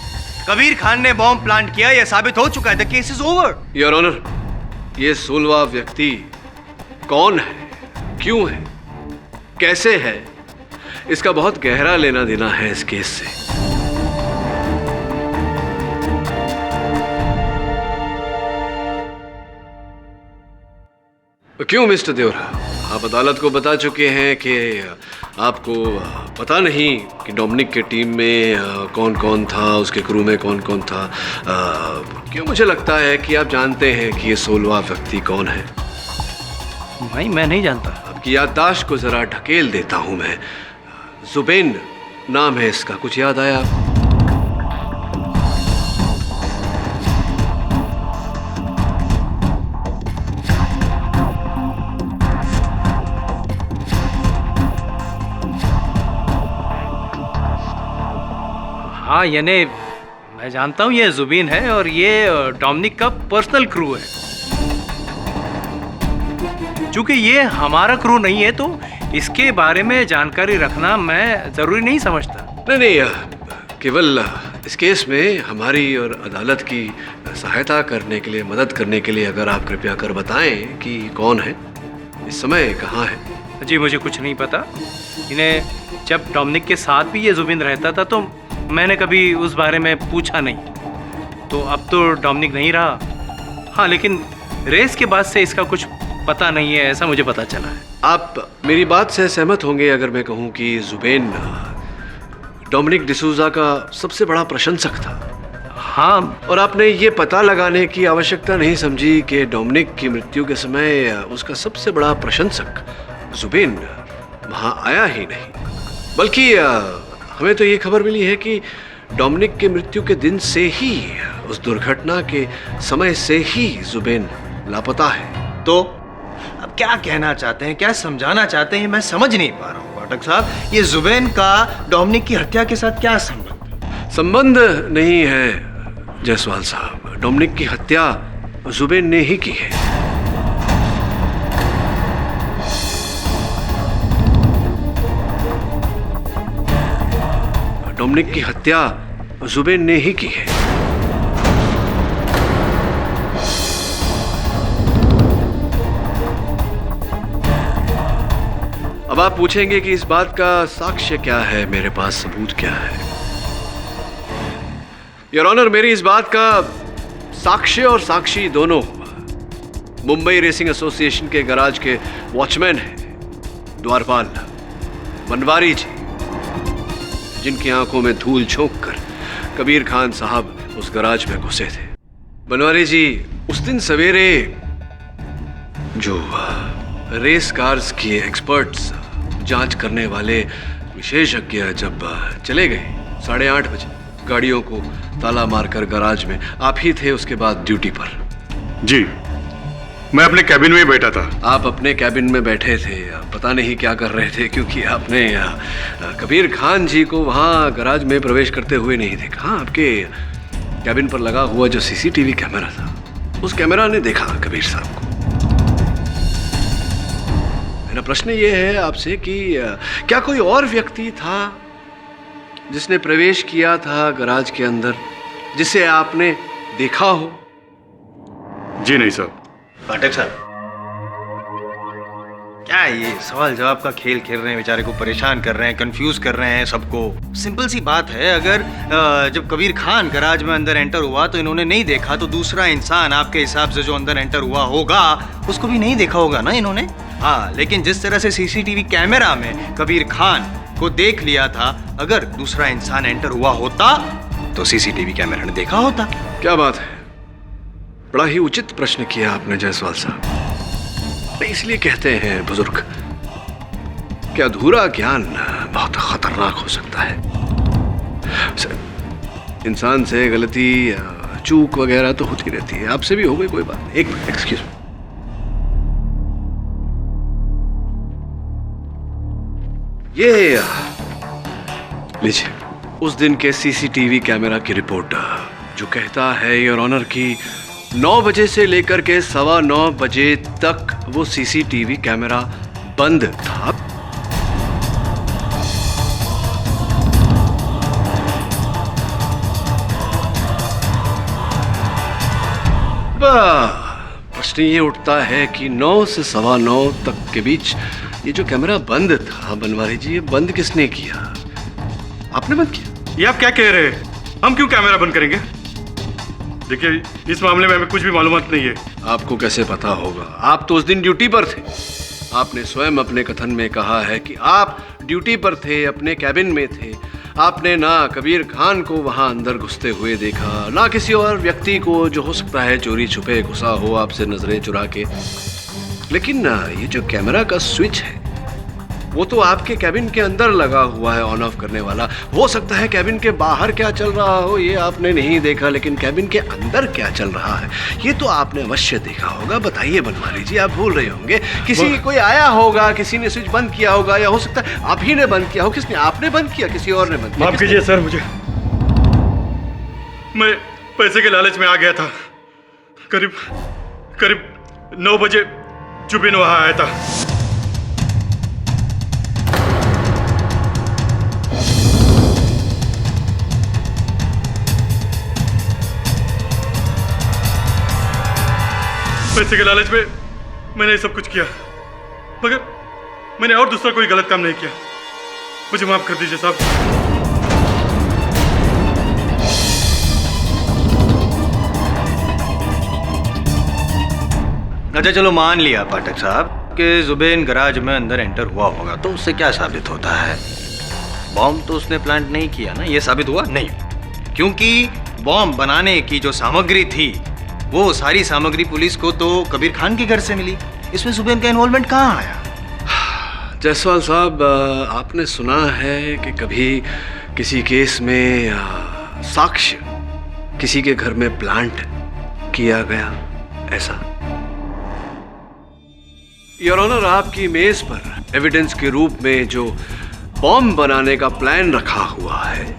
कबीर खान ने बॉम्ब प्लांट किया, यह साबित हो चुका है। The case is over. Your honour, ये 16वां व्यक्ति कौन है, क्यों है, कैसे है, इसका बहुत गहरा लेना देना है इस केस से। क्यों मिस्टर देवरा, आप अदालत को बता चुके हैं कि आपको पता नहीं कि डोमिनिक के टीम में कौन कौन था, उसके क्रू में कौन कौन था। क्यों मुझे लगता है कि आप जानते हैं कि ये 16वां व्यक्ति कौन है। नहीं, मैं नहीं जानता। आपकी याददाश्त को जरा ढकेल देता हूं मैं। जुबैन नाम है इसका, कुछ याद आया? हाँ, यानी मैं जानता हूँ ये जुबीन है और ये डोमिनिक का पर्सनल क्रू है। चूंकि ये हमारा क्रू नहीं है तो इसके बारे में जानकारी रखना मैं जरूरी नहीं समझता। नहीं, केवल इस केस में हमारी और अदालत की सहायता करने के लिए, मदद करने के लिए अगर आप कृपया कर बताएं कि कौन है, इस समय कहाँ है। जी मुझे कुछ नहीं पता। इन्हें जब डोमिनिक के साथ भी ये जुबीन रहता था तो मैंने कभी उस बारे में पूछा नहीं। तो अब तो डोमिनिक नहीं रहा। हाँ, लेकिन रेस के बाद से इसका कुछ पता नहीं है, ऐसा मुझे पता चला है। आप मेरी बात से सहमत होंगे अगर मैं कहूं कि जुबेन डोमिनिक डिसूजा का सबसे बड़ा प्रशंसक था। हाँ, और आपने ये पता लगाने की आवश्यकता नहीं समझी कि डोमिनिक की मृत्यु के समय उसका सबसे बड़ा प्रशंसक जुबेन वहां आया ही नहीं, बल्कि हमें तो ये खबर मिली है कि डोमिनिक के मृत्यु के दिन से ही, उस दुर्घटना के समय से ही जुबेन लापता है। तो अब क्या कहना चाहते हैं, क्या समझाना चाहते हैं, मैं समझ नहीं पा रहा हूँ पाठक साहब। ये जुबेन का डोमिनिक की हत्या के साथ क्या संबंध? संबंध नहीं है जायसवाल साहब, डोमिनिक की हत्या जुबेन ने ही की है। डोमिनिक की हत्या जुबेन ने ही की है। अब आप पूछेंगे कि इस बात का साक्ष्य क्या है, मेरे पास सबूत क्या है। योर ऑनर, मेरी इस बात का साक्ष्य और साक्षी दोनों मुंबई रेसिंग एसोसिएशन के गैराज के वॉचमैन हैं द्वारपाल बनवारी जी, जिनकी आंखों में धूल झोंक कर कबीर खान साहब उस गैराज में घुसे थे। बनवारी जी उस दिन सवेरे जो रेस कार्स के एक्सपर्ट्स, जांच करने वाले विशेषज्ञ जब चले गए 8:30 बजे, गाड़ियों को ताला मारकर गैराज में आप ही थे उसके बाद ड्यूटी पर? जी, मैं अपने कैबिन में बैठा था। आप अपने कैबिन में बैठे थे, पता नहीं क्या कर रहे थे, क्योंकि आपने कबीर खान जी को वहां गैराज में प्रवेश करते हुए नहीं देखा। हाँ, आपके कैबिन पर लगा हुआ जो सीसीटीवी कैमरा था, उस कैमरा ने देखा कबीर साहब को। मेरा प्रश्न ये है आपसे कि क्या कोई और व्यक्ति था जिसने प्रवेश किया था गैराज के अंदर, जिसे आपने देखा हो? जी नहीं साहब। पाठक साहब, क्या ये सवाल जवाब का खेल खेल रहे हैं, बेचारे को परेशान कर रहे हैं, कंफ्यूज कर रहे हैं सबको। सिंपल सी बात है, अगर जब कबीर खान गैराज में अंदर एंटर हुआ तो इन्होंने नहीं देखा, तो दूसरा इंसान आपके हिसाब से जो अंदर एंटर हुआ होगा उसको भी नहीं देखा होगा ना इन्होंने। हाँ, लेकिन जिस तरह से सीसीटीवी कैमरा में कबीर खान को देख लिया था, अगर दूसरा इंसान एंटर हुआ होता तो सीसीटीवी कैमरा ने देखा होता। क्या बात है, बड़ा ही उचित प्रश्न किया आपने जायसवाल साहब। इसलिए कहते हैं बुजुर्ग कि अधूरा ज्ञान बहुत खतरनाक हो सकता है। इंसान से गलती, चूक वगैरह तो होती रहती है, आपसे भी हो गई, कोई बात नहीं। एक मिनट, एक्सक्यूज मी। ये लीजिए उस दिन के सीसीटीवी कैमरा की रिपोर्ट, जो कहता है योर ऑनर की 9 बजे से लेकर के 9:15 बजे तक वो सीसीटीवी कैमरा बंद था। प्रश्न ये उठता है कि 9 से 9:15 तक के बीच ये जो कैमरा बंद था, बनवारी जी, ये बंद किसने किया? आपने बंद किया? ये आप क्या कह रहे हैं? हम क्यों कैमरा बंद करेंगे? देखिए, इस मामले में हमें कुछ भी मालूमात नहीं है। आपको कैसे पता होगा? आप तो उस दिन ड्यूटी पर थे। आपने स्वयं अपने कथन में कहा है कि आप ड्यूटी पर थे, अपने कैबिन में थे। आपने ना कबीर खान को वहां अंदर घुसते हुए देखा, ना किसी और व्यक्ति को जो हो सकता है चोरी छुपे घुसा हो आपसे नजरें चुरा के। लेकिन ये जो कैमरा का स्विच है वो तो आपके कैबिन के अंदर लगा हुआ है, ऑन ऑफ करने वाला। हो सकता है कैबिन के बाहर क्या चल रहा हो ये आपने नहीं देखा, लेकिन कैबिन के अंदर क्या चल रहा है ये तो आपने अवश्य देखा होगा। बताइए बनवारी जी, आप भूल रहे होंगे, किसी कोई आया होगा, किसी ने स्विच बंद किया होगा, या हो सकता है आप ही ने बंद किया हो। किसने? आपने बंद किया, किसी और ने बंद किया? माफ कीजिए सर, मुझे मैं पैसे के लालच में आ गया था। करीब 9 बजे जुबिन वहां आया था। पैसे के लालच में मैंने ये सब कुछ किया, मगर मैंने और दूसरा कोई गलत काम नहीं किया। मुझे माफ कर दीजिए साहब। अच्छा चलो मान लिया पाठक साहब, कि जुबैन गराज में अंदर एंटर हुआ होगा, तो उससे क्या साबित होता है? बॉम्ब तो उसने प्लांट नहीं किया ना, ये साबित हुआ नहीं, क्योंकि बॉम्ब बनाने की जो सामग्री थी वो सारी सामग्री पुलिस को तो कबीर खान के घर से मिली। इसमें जुबैन का इन्वॉल्वमेंट कहाँ आया? जायसवाल साहब, आपने सुना है कि कभी किसी केस में साक्ष्य किसी के घर में प्लांट किया गया ऐसा? योर ऑनर, आपकी मेज पर एविडेंस के रूप में जो बॉम्ब बनाने का प्लान रखा हुआ है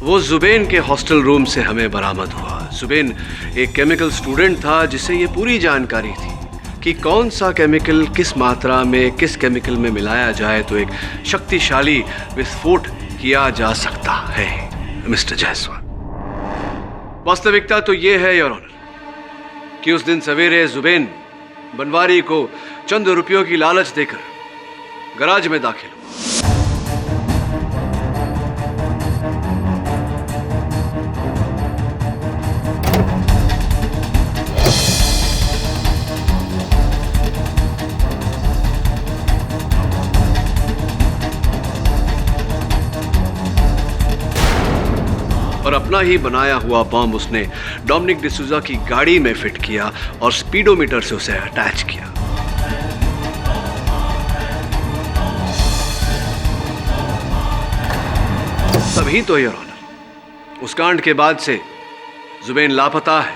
वो जुबैन के हॉस्टल रूम से हमें बरामद हुआ। जुबैन एक केमिकल स्टूडेंट था जिसे ये पूरी जानकारी थी कि कौन सा केमिकल किस मात्रा में किस केमिकल में मिलाया जाए तो एक शक्तिशाली विस्फोट किया जा सकता है। मिस्टर जायसवाल, वास्तविकता तो ये है योर ऑनर कि उस दिन सवेरे जुबैन बनवारी को चंद रुपयों की लालच देकर गराज में दाखिल हुआ। और अपना ही बनाया हुआ बॉम्ब उसने डोमिनिक डिसूजा की गाड़ी में फिट किया और स्पीडोमीटर से उसे अटैच किया। तभी तो योर ऑनर उस कांड के बाद से जुबैन लापता है।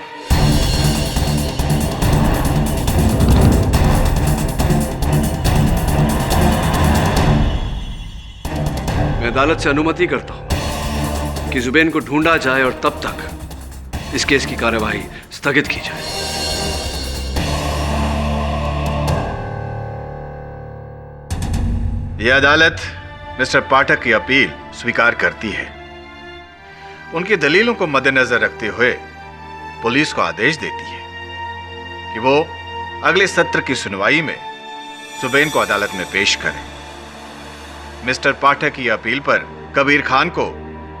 मैं अदालत से अनुमति करता हूं कि जुबैन को ढूंढा जाए और तब तक इस केस की कार्यवाही स्थगित की जाए। यह अदालत मिस्टर पाठक की अपील स्वीकार करती है। उनकी दलीलों को मद्देनजर रखते हुए पुलिस को आदेश देती है कि वो अगले सत्र की सुनवाई में जुबैन को अदालत में पेश करें। मिस्टर पाठक की अपील पर कबीर खान को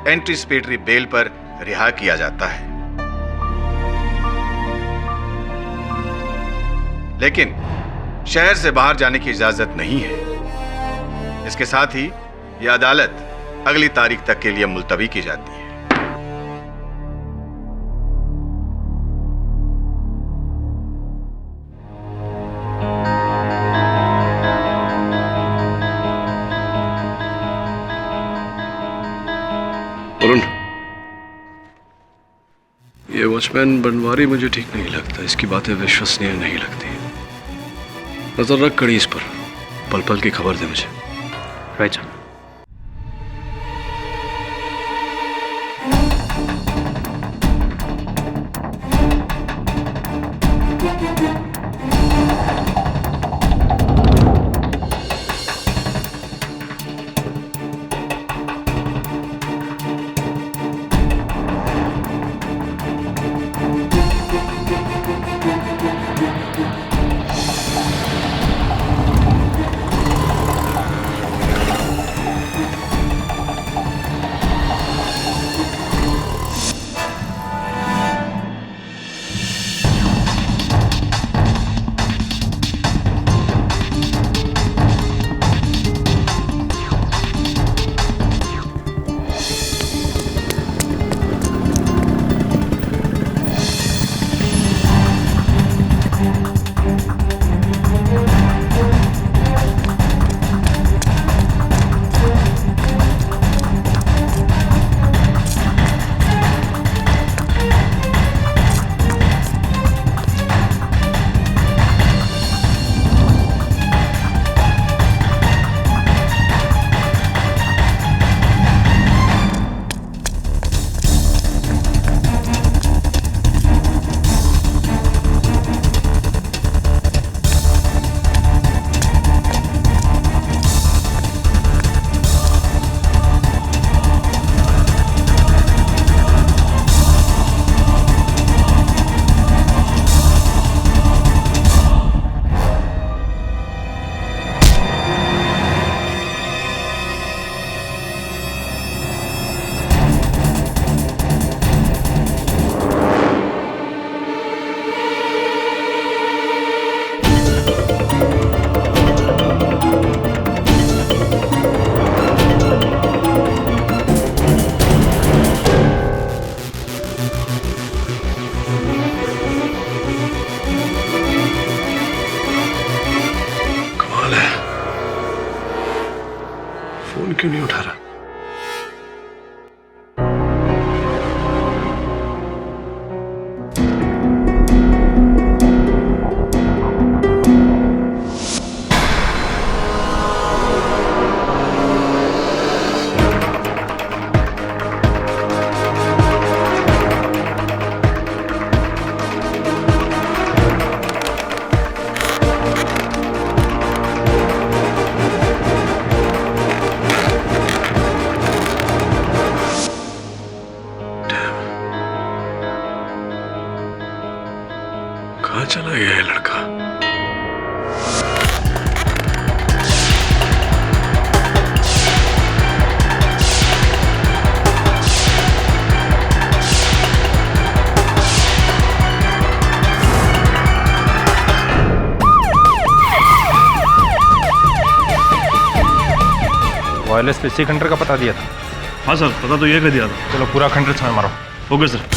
एंटीसिपेटरी बेल पर रिहा किया जाता है, लेकिन शहर से बाहर जाने की इजाजत नहीं है। इसके साथ ही यह अदालत अगली तारीख तक के लिए मुलतवी की जाती है। वरुण, ये वॉचमैन बनवारी मुझे ठीक नहीं लगता। इसकी बातें विश्वसनीय नहीं लगती। नजर रख कड़ी इस पर, पल पल की खबर दे मुझे। Right sir. चला गया है लड़का? वायरलेस पे 6 खंडर का पता दिया था। हाँ सर, पता तो ये कर दिया था। चलो पूरा खंडर छान मारो। Okay sir.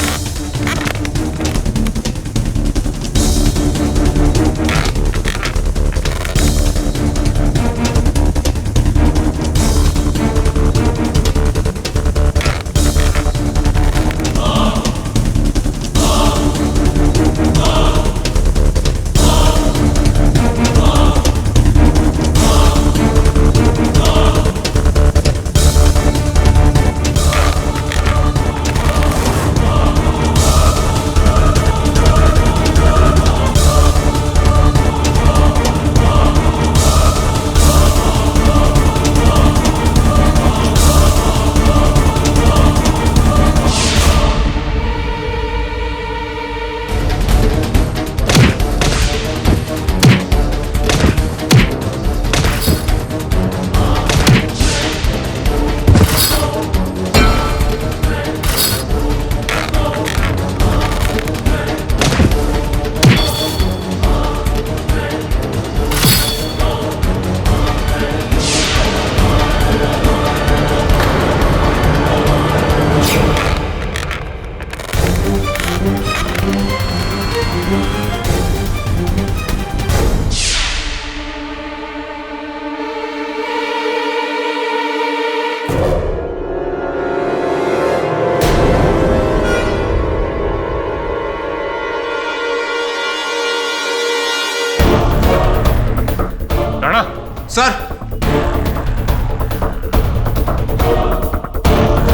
सर,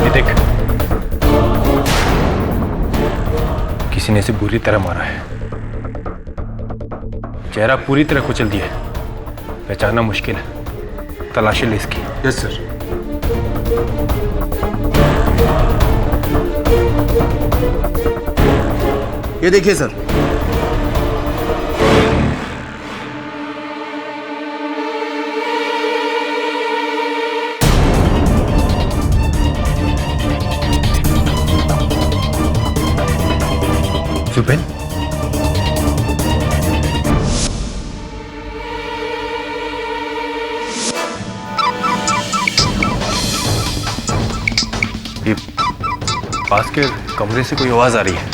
ये देख, किसी ने इसे बुरी तरह मारा है। चेहरा पूरी तरह कुचल दिया है, पहचानना मुश्किल है। तलाशी ले इसकी। Yes sir. ये देखिए सर। जुबेन, ये पास के कमरे से कोई आवाज आ रही है।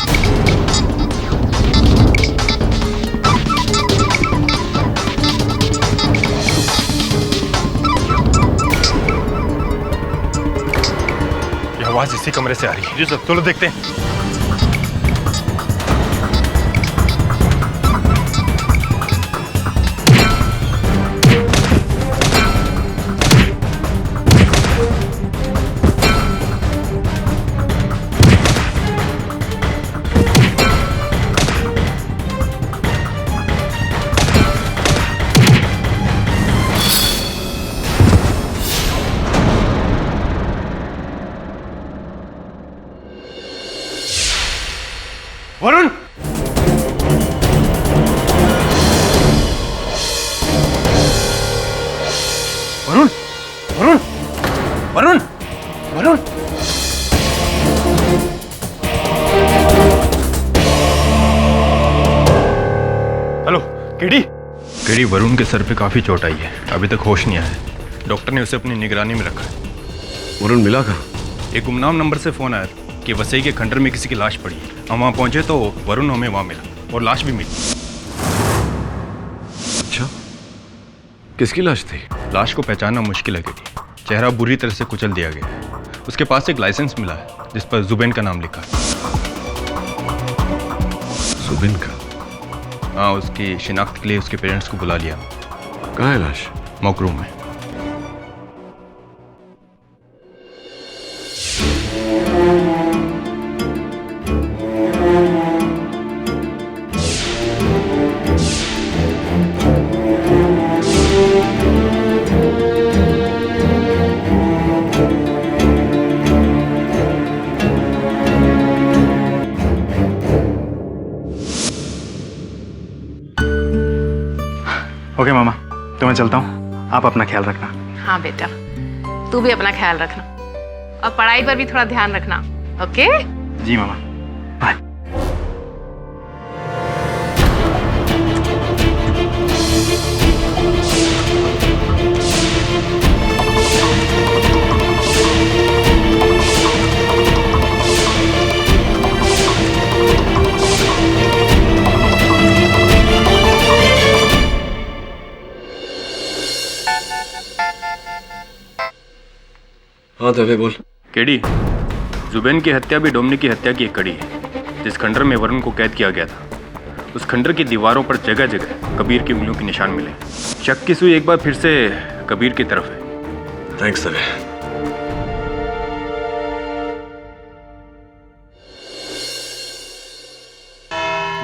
ये आवाज इसी कमरे से आ रही है। जी सर, चलो देखते हैं। Varun, Varun, Varun, Varun, Varun. Hello KD. KD, Varun के सर पे काफी चोट आई है, अभी तक होश नहीं आया है। डॉक्टर ने उसे अपनी निगरानी में रखा है। वरुण मिला कहाँ? एक गुमनाम नंबर से फोन आया कि वसई के खंडर में किसी की लाश पड़ी है। हम वहाँ पहुंचे तो वरुण हमें वहाँ मिला और लाश भी मिली। अच्छा, किसकी लाश थी? लाश को पहचानना मुश्किल है क्योंकि चेहरा बुरी तरह से कुचल दिया गया है। उसके पास एक लाइसेंस मिला है जिस पर जुबेन का नाम लिखा है। जुबेन का? हाँ, उसकी शिनाख्त के लिए उसके पेरेंट्स को बुला लिया। कहाँ है लाश? मॉक रूम में। ओके मामा, तो मैं चलता हूँ, आप अपना ख्याल रखना। हाँ बेटा, तू भी अपना ख्याल रखना और पढ़ाई पर भी थोड़ा ध्यान रखना। ओके? जी मामा, बाय। हाँ दवे बोल। केडी, जुबैन की हत्या भी डोमिनिक की हत्या की एक कड़ी है। जिस खंडर में वरुण को कैद किया गया था, उस खंडर की दीवारों पर जगह जगह कबीर की उंगलियों के निशान मिले। शक की सुई एक बार फिर से कबीर की तरफ है। थैंक्स दवे।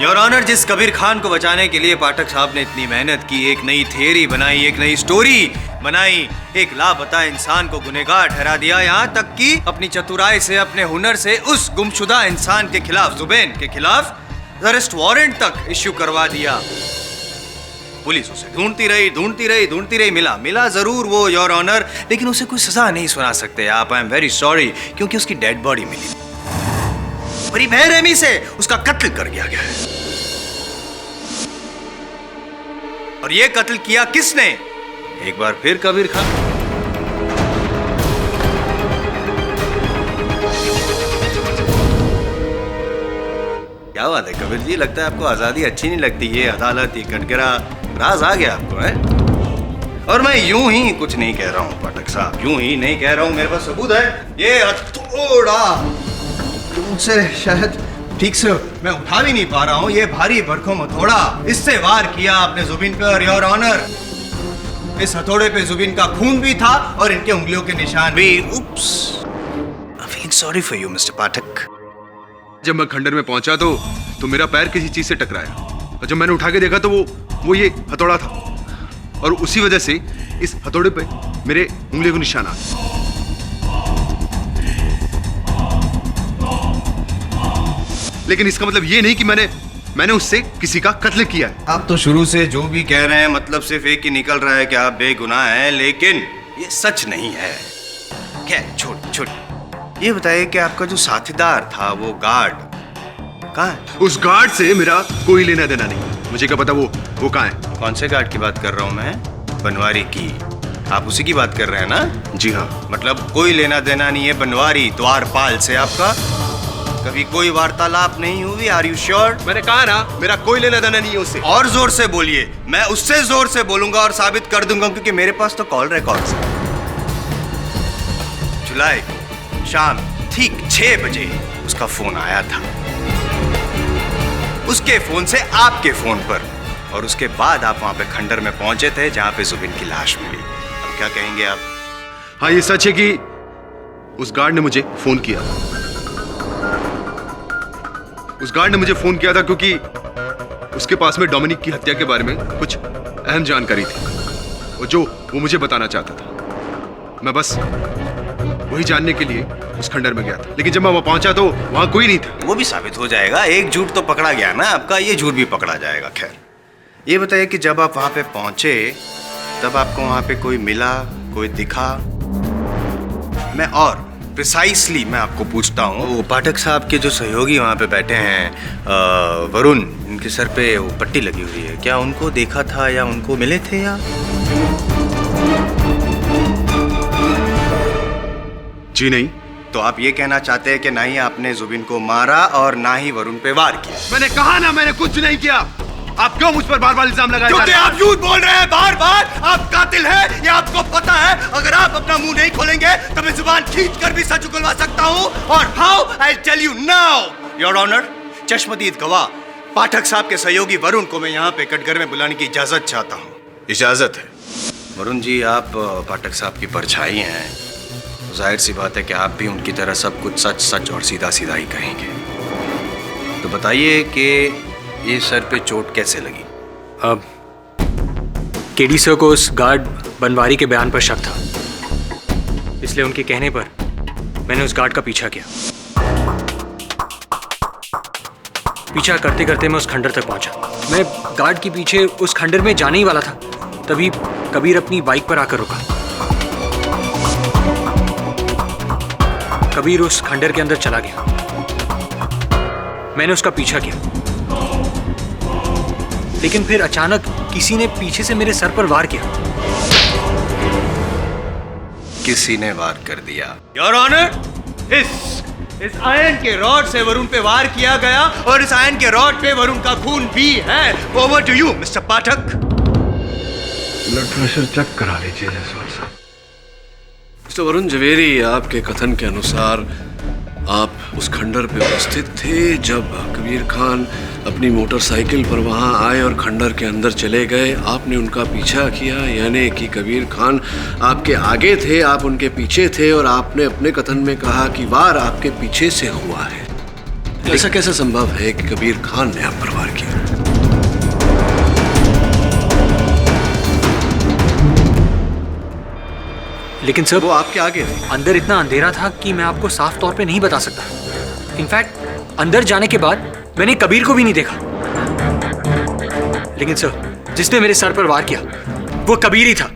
योर ऑनर, जिस कबीर खान को बचाने के लिए पाठक साहब ने इतनी मेहनत की, एक नई थियरी बनाई, एक नई स्टोरी बनाई, एक लापता इंसान को गुनहगार ठहरा दिया, यहाँ तक कि अपनी चतुराई से, अपने हुनर से उस गुमशुदा इंसान के खिलाफ, जुबैन के खिलाफ अरेस्ट वारंट तक इश्यू करवा दिया। पुलिस उसे ढूंढती रही, मिला जरूर वो योर ऑनर, लेकिन उसे कोई सजा नहीं सुना सकते आप। आई एम वेरी सॉरी, क्योंकि उसकी डेड बॉडी मिली, बड़ी बेरहमी से उसका कत्ल कर दिया गया है। और ये कत्ल किया किसने? एक बार फिर कबीर खान। क्या बात है कबीर जी, लगता है आपको आजादी अच्छी नहीं लगती। ये अदालत, ये कटघरा, राज आ गया आपको, है? और मैं यूं ही कुछ नहीं कह रहा हूं पाठक साहब, यूं ही नहीं कह रहा हूं, मेरे पास सबूत है। ये हथौड़ा मुझसे शायद ठीक से मैं उठा भी नहीं पा रहा हूँ, ये भारी भरकम हथौड़ा, इससे वार किया आपने जुबिन पे। और योर ऑनर, इस हथौड़े पे जुबिन का खून भी था और इनके उंगलियों के निशान भी। Oops, I am feeling sorry for you mister Pathak. जब मैं खंडर में पहुंचा तो मेरा पैर किसी चीज से टकराया, और जब मैंने उठा के देखा तो वो ये हथौड़ा था, और उसी वजह से इस हथौड़े पे मेरे उंगलियों के निशान आ गए। लेकिन इसका मतलब ये नहीं कि मैंने उससे किसी का कत्ल किया है। आप तो शुरू से जो भी कह रहे हैं, मतलब सिर्फ एक ही निकल रहा है कि आप बेगुनाह हैं, लेकिन ये सच नहीं है। क्या छोड़, ये बताइए कि आपका जो साथीदार था, वो गार्ड कहाँ है? उस गार्ड से मेरा कोई लेना देना नहीं, मुझे क्या पता वो कहाँ है। कौन से गार्ड की बात कर रहा हूँ मैं? बनवारी की। आप उसी की बात कर रहे हैं ना? जी हाँ। मतलब कोई लेना देना नहीं है बनवारी द्वारपाल से आपका? कभी कोई वार्तालाप नहीं हुई? Are you sure? मैंने कहा ना, मेरा कोई लेना देना नहीं है उससे। और जोर से बोलिए, मैं उससे जोर से बोलूंगा और साबित कर दूंगा, क्योंकि मेरे पास तो कॉल रिकॉर्ड्स है। जुलाई शाम ठीक 6 बजे उसका फोन आया था, उसके फोन से आपके फोन पर, और उसके बाद आप वहां पे खंडर में पहुंचे थे जहां पे जुबिन की लाश मिली। अब क्या कहेंगे आप? हाँ, ये सच है कि उस गार्ड ने मुझे फोन किया। उस गार्ड ने मुझे फोन किया था क्योंकि उसके पास में डोमिनिक की हत्या के बारे में कुछ अहम जानकारी थी, और जो वो मुझे बताना चाहता था। मैं बस वही जानने के लिए उस खंडर में गया था, लेकिन जब मैं वहां पहुंचा तो वहां कोई नहीं था। वो भी साबित हो जाएगा, एक झूठ तो पकड़ा गया ना आपका, ये झूठ भी पकड़ा जाएगा। खैर, ये बताइए कि जब आप वहां पे पहुंचे तब आपको वहां पे कोई मिला, कोई दिखा? प्रिसाइसली मैं आपको पूछता हूँ, वो पाठक साहब के जो सहयोगी वहाँ पे बैठे हैं, वरुण, इनके सर पे वो पट्टी लगी हुई है, क्या उनको देखा था या उनको मिले थे या? जी नहीं। तो आप ये कहना चाहते हैं कि ना ही आपने जुबिन को मारा और ना ही वरुण पे वार किया? मैंने कहा ना, मैंने कुछ नहीं किया। आप क्यों मुझ पर बार-बार इल्जाम लगाए जा रहे हैं? क्योंकि आप झूठ बोल रहे हैं बार-बार। आप कातिल हैं, ये आपको पता है। अगर आप अपना मुंह नहीं खोलेंगे तो मैं जुबान खींचकर भी सच उगलवा सकता हूँ। और how? I tell you now, your honour, चश्मदीद गवाह पाठक साहब के सहयोगी वरुण को मैं यहाँ पे कटघरे में बुलाने की इजाजत चाहता हूँ। इजाजत है। वरुण जी, आप पाठक साहब की परछाई हैं, जाहिर सी बात है कि आप भी उनकी तरह सब कुछ सच सच और सीधा सीधा ही कहेंगे। तो बताइए कि ये सर पे चोट कैसे लगी? अब केडी सर को उस गार्ड बनवारी के बयान पर शक था, इसलिए उनके कहने पर मैंने उस गार्ड का पीछा किया। पीछा करते करते मैं उस खंडर तक पहुंचा। मैं गार्ड के पीछे उस खंडर में जाने ही वाला था तभी कबीर अपनी बाइक पर आकर रुका। कबीर उस खंडर के अंदर चला गया। मैंने उसका पीछा किया, लेकिन फिर अचानक किसी ने पीछे से मेरे सर पर वार किया। किसी ने वार कर दिया? योर ऑनर, इस आयन के रॉड से वरुण पे वार किया गया और इस आयन के रॉड पे वरुण का खून भी है। Over to you mister Pathak. Blood pressure check करा लीजिए जायसवाल साहब। मिस्टर वरुण जवेरी, आपके कथन के अनुसार आप उस खंडर पे उपस्थित थे जब कबीर खान अपनी मोटरसाइकिल पर वहां आए और खंडर के अंदर चले गए। आपने उनका पीछा किया, यानी कि कबीर खान आपके आगे थे, आप उनके पीछे थे और आपने अपने कथन में कहा कि वार आपके पीछे से हुआ है। ऐसा कैसे संभव है कि कबीर खान ने आप पर वार किया? लेकिन सर, वो आपके आगे थे। अंदर इतना अंधेरा था कि मैं आपको साफ तौर पे नहीं बता सकता। इनफैक्ट अंदर जाने के बाद मैंने कबीर को भी नहीं देखा। लेकिन सर, जिसने मेरे सर पर वार किया वो कबीर ही था।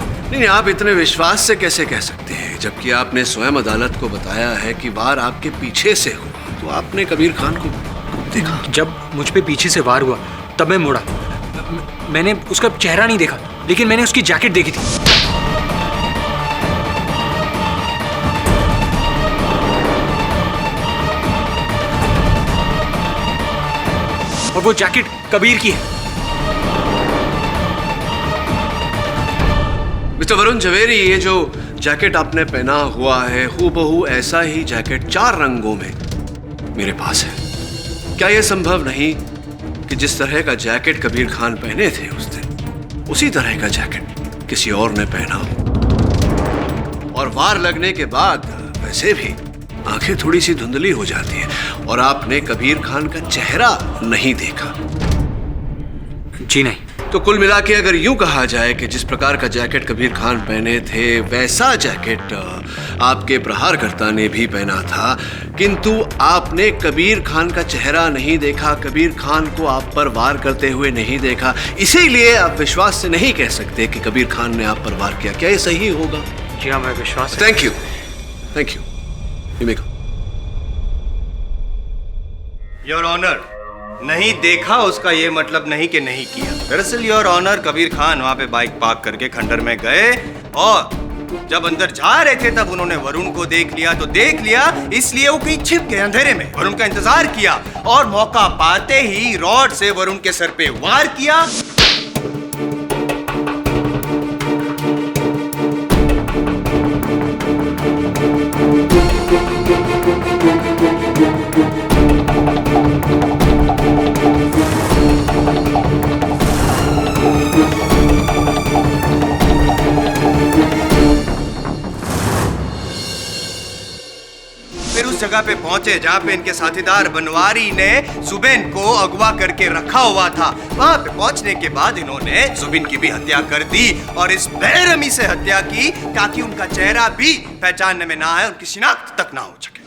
नहीं, आप इतने विश्वास से कैसे कह सकते हैं, जबकि आपने स्वयं अदालत को बताया है कि वार आपके पीछे से हुआ। तो आपने कबीर खान को देखा? जब मुझ पे पीछे से वार हुआ तब मैं मुड़ा। मैंने उसका चेहरा नहीं देखा, लेकिन मैंने उसकी जैकेट देखी थी। और वो जैकेट कबीर की है। मिस्टर वरुण जवेरी, ये जो जैकेट आपने पहना हुआ है हूबहू ऐसा ही जैकेट 4 रंगों में मेरे पास है। क्या यह संभव नहीं कि जिस तरह का जैकेट कबीर खान पहने थे उस दिन, उसी तरह का जैकेट किसी और ने पहना हो? और वार लगने के बाद वैसे भी आंखें थोड़ी सी धुंधली हो जाती है और आपने कबीर खान का चेहरा नहीं देखा। जी नहीं। तो कुल मिला के अगर यूं कहा जाए कि जिस प्रकार का जैकेट कबीर खान पहने थे वैसा जैकेट आपके प्रहारकर्ता ने भी पहना था, किंतु आपने कबीर खान का चेहरा नहीं देखा, कबीर खान को आप पर वार करते हुए नहीं देखा, इसीलिए आप विश्वास से नहीं कह सकते कि कबीर खान ने आप पर वार किया। क्या ये सही होगा? जी हाँ, मैं Vishwas. Thank you, thank you. Your honour, नहीं देखा उसका ये मतलब नहीं कि नहीं किया। दरअसल योर ऑनर, कबीर खान वहां पे बाइक पार्क करके खंडर में गए और जब अंदर जा रहे थे तब उन्होंने वरुण को देख लिया। तो देख लिया इसलिए वो कहीं छिप गए अंधेरे में, वरुण का इंतजार किया और मौका पाते ही रॉड से वरुण के सर पे वार किया। फिर उस जगह पे पहुंचे जहां पे इनके साथीदार बनवारी ने जुबिन को अगवा करके रखा हुआ था। वहां पे पहुंचने के बाद इन्होंने जुबिन की भी हत्या कर दी और इस बेरहमी से हत्या की ताकि उनका चेहरा भी पहचानने में ना आए, उनकी शिनाख्त तक ना हो सके।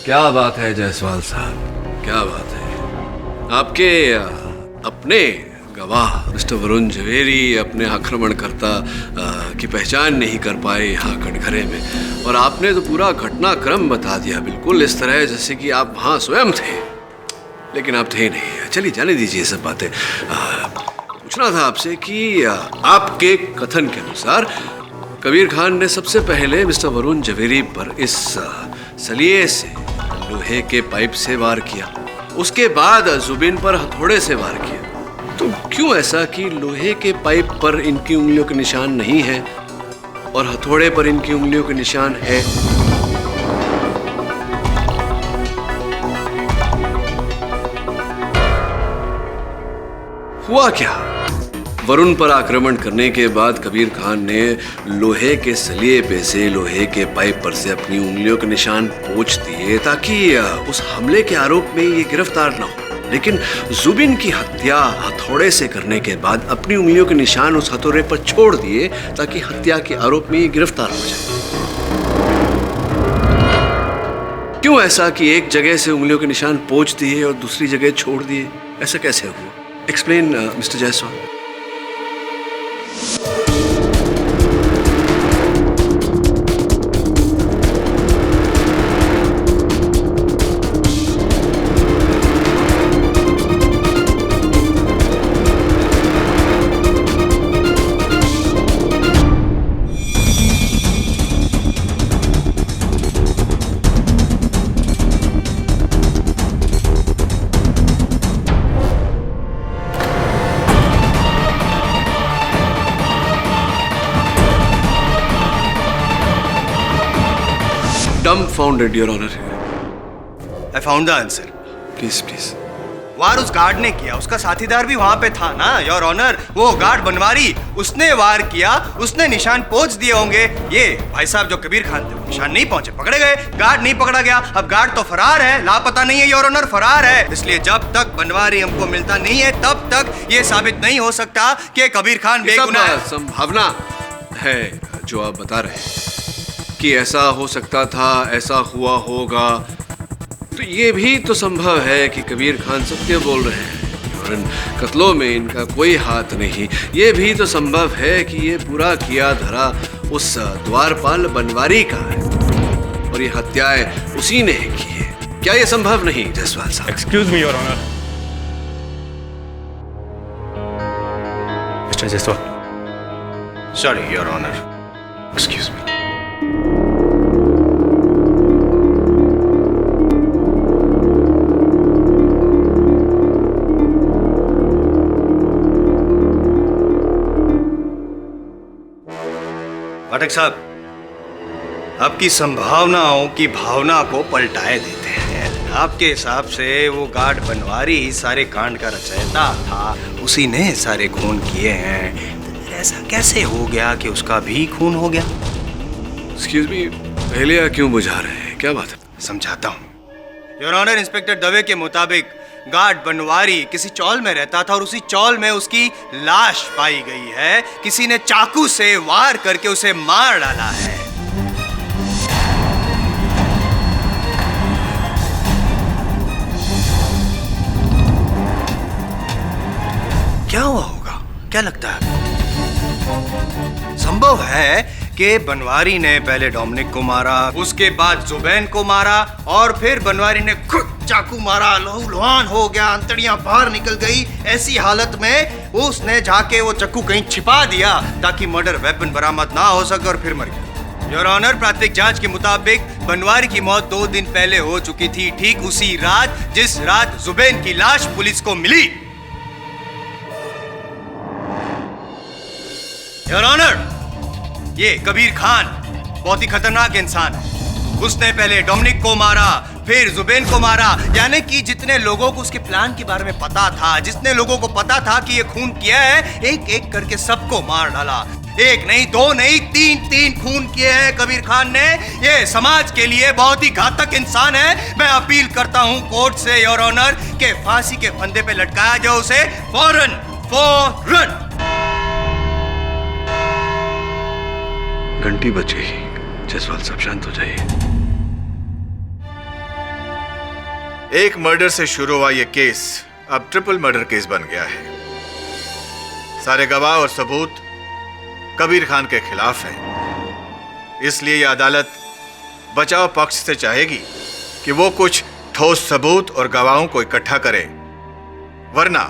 क्या बात है जायसवाल साहब, क्या बात है। आपके अपने गवाह मिस्टर वरुण जवेरी अपने आक्रमणकर्ता की पहचान नहीं कर पाए यहाँ कटघरे में, और आपने तो पूरा घटनाक्रम बता दिया बिल्कुल इस तरह जैसे कि आप वहाँ स्वयं थे, लेकिन आप थे नहीं। चलिए जाने दीजिए सब बातें। पूछना था आपसे कि आपके कथन के अनुसार कबीर खान ने सबसे पहले मिस्टर वरुण जवेरी पर इस सलिए से, लोहे के पाइप से वार किया, उसके बाद जुबिन पर हथौड़े से वार किया। तो क्यों ऐसा कि लोहे के पाइप पर इनकी उंगलियों के निशान नहीं है और हथौड़े पर इनकी उंगलियों के निशान है? हुआ क्या? वरुण पर आक्रमण करने के बाद कबीर खान ने लोहे के सलिए पे से, लोहे के पाइप पर से अपनी उंगलियों के निशान पोंछ दिए ताकि उस हमले के आरोप में ये गिरफ्तार न हो। लेकिन जुबिन की हत्या हथौड़े से करने के बाद अपनी उंगलियों के निशान उस हथौड़े पर छोड़ दिए ताकि हत्या के आरोप में ये गिरफ्तार हो जाए। क्यों ऐसा कि एक जगह से उंगलियों के निशान पोंछ दिए और दूसरी जगह छोड़ दिए? ऐसा कैसे हुआ? Explain mister Jaiswal. Dumbfounded, Your Honor. I found the answer. Please, please. वार उस गार्ड ने किया, उसका साथीदार भी वहां पे था ना योर ऑनर। वो गार्ड बनवारी, उसने वार किया, उसने निशान पहुंच दिए होंगे। ये भाई साहब जो कबीर खान थे वो निशान नहीं पहुंचे, पकड़े गए, गार्ड नहीं पकड़ा गया। अब गार्ड तो फरार है, लापता नहीं है योर ऑनर, फरार है। इसलिए जब तक बनवारी हमको मिलता नहीं है तब तक ये साबित नहीं हो सकता कि कबीर खान बेगुनाह है। संभावना है जो आप बता रहे हैं कि ऐसा हो सकता था, ऐसा हुआ होगा, तो ये भी तो संभव है कि कबीर खान सत्य बोल रहे हैं और इन कत्लों में इनका कोई हाथ नहीं। ये भी तो संभव है कि ये पूरा किया धरा उस द्वारपाल बनवारी का है और ये हत्याएं उसी ने की है। क्या ये संभव नहीं जायसवाल साहब? Excuse me your honour. Mister Jaiswal. Sorry your honour. Excuse me. Pathak साहब, आपकी संभावनाओं की भावना को पलटाए देते हैं। आपके हिसाब से वो गार्ड बनवारी ही सारे कांड का रचयिता था, उसी ने सारे खून किए हैं। ऐसा कैसे हो गया कि उसका भी खून हो गया? एक्सक्यूज मी, पहले क्यों बुझा रहे हैं? क्या बात है? समझाता हूँ योर ऑनर। इंस्पेक्टर दवे के मुताबिक गार्ड बनवारी किसी चौल में रहता था और उसी चौल में उसकी लाश पाई गई है। किसी ने चाकू से वार करके उसे मार डाला है। क्या हुआ होगा? क्या लगता है? संभव है कि बनवारी ने पहले डोमिनिक को मारा, उसके बाद जुबैन को मारा और फिर बनवारी ने खुद चाकू मारा, लहूलुहान हो गया, अंतड़ियां बाहर निकल गई। ऐसी हालत में उसने जाके वो चाकू कहीं छिपा दिया ताकि मर्डर वेपन बरामद ना हो सके और फिर मर गया। योर ऑनर, प्राथमिक जांच के मुताबिक बनवारी की मौत 2 दिन पहले हो चुकी थी, ठीक उसी रात जिस रात जुबैन की लाश पुलिस को मिली। योर ऑनर, ये कबीर खान बहुत ही खतरनाक इंसान है। उसने पहले डोमिनिक को मारा, फिर जुबैन को मारा, यानी कि जितने लोगों को उसके प्लान के बारे में पता था, जितने लोगों को पता था कि ये खून किया है, एक एक करके सबको मार डाला। 1 नहीं, 2 नहीं, 3 खून किए हैं कबीर खान ने। ये समाज के लिए बहुत ही घातक इंसान है। मैं अपील करता हूँ कोर्ट से योर ऑनर के फांसी के फंदे पे लटकाया जाए उसे फौरन। घंटी बज गई। जायसवाल साहब शांत हो जाइए। एक मर्डर से शुरू हुआ यह केस अब ट्रिपल मर्डर केस बन गया है। सारे गवाह और सबूत कबीर खान के खिलाफ हैं। इसलिए यह अदालत बचाव पक्ष से चाहेगी कि वो कुछ ठोस सबूत और गवाहों को इकट्ठा करे, वरना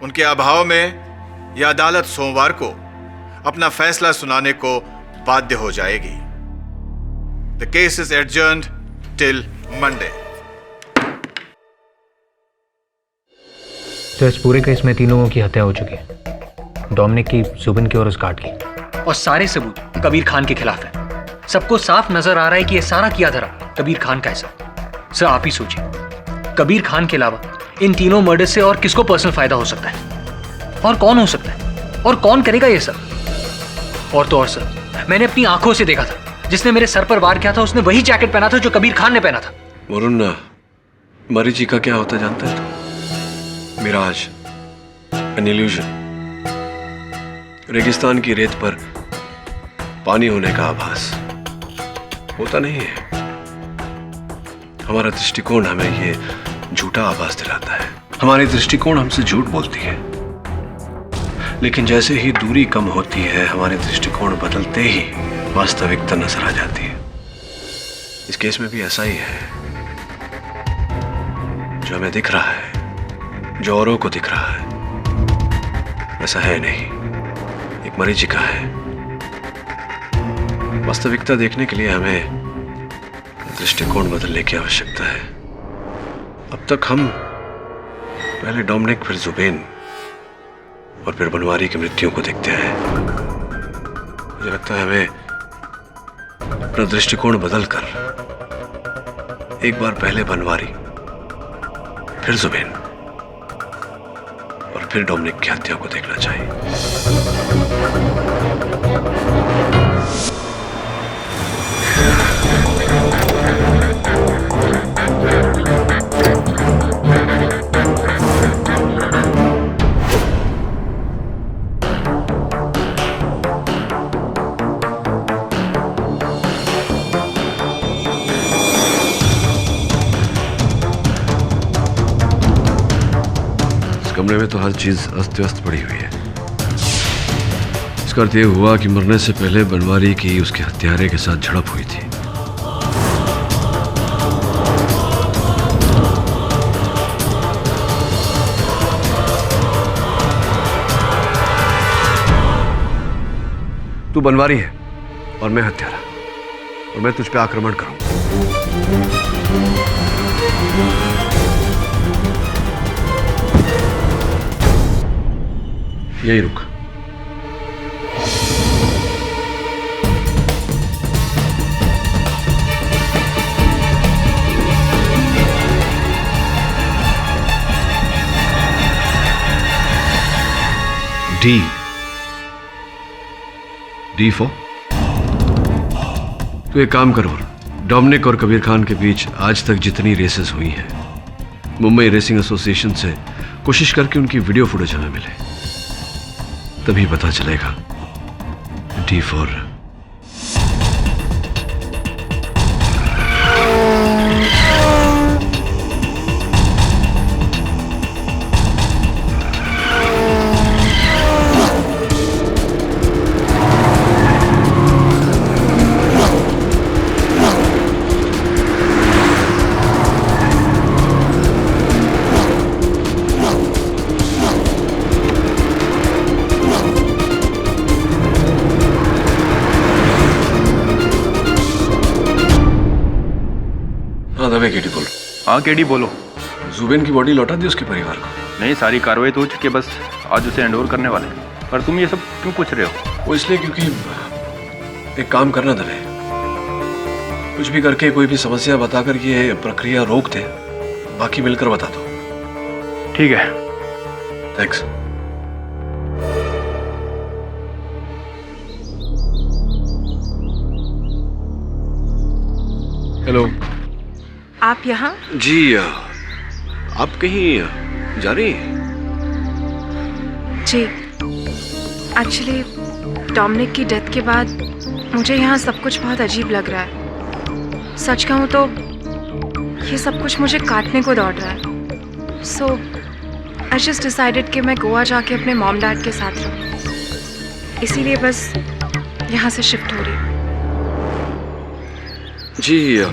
उनके अभाव में यह अदालत सोमवार को अपना फैसला सुनाने को बाध्य हो जाएगी। The case is adjourned till Monday. तो इस पूरे केस में 3 लोगों की हत्या हो चुकी है, डोमिनिक की, जुबिन की और उस गार्ड की, और सारे सबूत कबीर खान के खिलाफ है। सबको साफ नजर आ रहा है कि ये सारा किया धरा कबीर खान का है। सर आप ही सोचिए, कबीर खान के अलावा इन तीनों मर्डर से और किसको पर्सनल फायदा हो सकता है, और कौन हो सकता है, और कौन करेगा ये सब? और तो और सर, मैंने अपनी आंखों से देखा था, जिसने मेरे सर पर वार किया था उसने वही जैकेट पहना था जो कबीर खान ने पहना था। वरुण, मरी जी का क्या होता जानता है? मिराज, एन इल्यूजन, रेगिस्तान की रेत पर पानी होने का आभास होता नहीं है। हमारा दृष्टिकोण हमें ये झूठा आभास दिलाता है। हमारी दृष्टिकोण हमसे झूठ बोलती है, लेकिन जैसे ही दूरी कम होती है हमारे दृष्टिकोण बदलते ही वास्तविकता नजर आ जाती है। इस केस में भी ऐसा ही है। जो हमें दिख रहा है, जो औरों को दिख रहा है, वैसा है नहीं, एक मरीचिका है। वास्तविकता देखने के लिए हमें दृष्टिकोण बदलने की आवश्यकता है। अब तक हम पहले डोमिनिक, फिर जुबेन और फिर बनवारी की मृत्यु को देखते हैं। मुझे लगता है हमें अपना दृष्टिकोण बदलकर एक बार पहले बनवारी, फिर जुबेन और फिर डोमिनिक की हत्या को देखना चाहिए। कमरे में तो हर चीज अस्त व्यस्त पड़ी हुई है। इसका अर्थ यह हुआ कि मरने से पहले बनवारी की उसके हत्यारे के साथ झड़प हुई थी। तू बनवारी है और मैं हत्यारा, और मैं तुझ पे आक्रमण करूंगा। यही रुक। डी फॉर तो एक काम करो, डोमिनिक और कबीर खान के बीच आज तक जितनी रेसेस हुई हैं, मुंबई रेसिंग एसोसिएशन से कोशिश करके उनकी वीडियो फुटेज हमें मिले, तभी पता चलेगा डी फॉर केडी बोलो। हाँ केडी बोलो। जुबेन की बॉडी लौटा दी उसके परिवार को? नहीं, सारी कार्रवाई तो हो चुकी है, बस आज उसे हैंडओवर करने वाले हैं। पर तुम ये सब क्यों पूछ रहे हो? वो इसलिए क्योंकि एक काम करना दले, कुछ भी करके कोई भी समस्या बताकर ये प्रक्रिया रोक दे, बाकी मिलकर बता दो। ठीक है, थैंक्स। हेलो। आप यहाँ? जी, आप कहीं जा रही हैं? जी, एक्चुअली डोमिनिक की डेथ के बाद मुझे यहाँ सब कुछ बहुत अजीब लग रहा है। सच कहूँ तो ये सब कुछ मुझे काटने को दौड़ रहा है। सो आई जस्ट डिसाइडेड कि मैं गोवा जाके अपने मॉम डैड के साथ रहूँ, इसीलिए बस यहाँ से शिफ्ट हो रही हूँ। जी,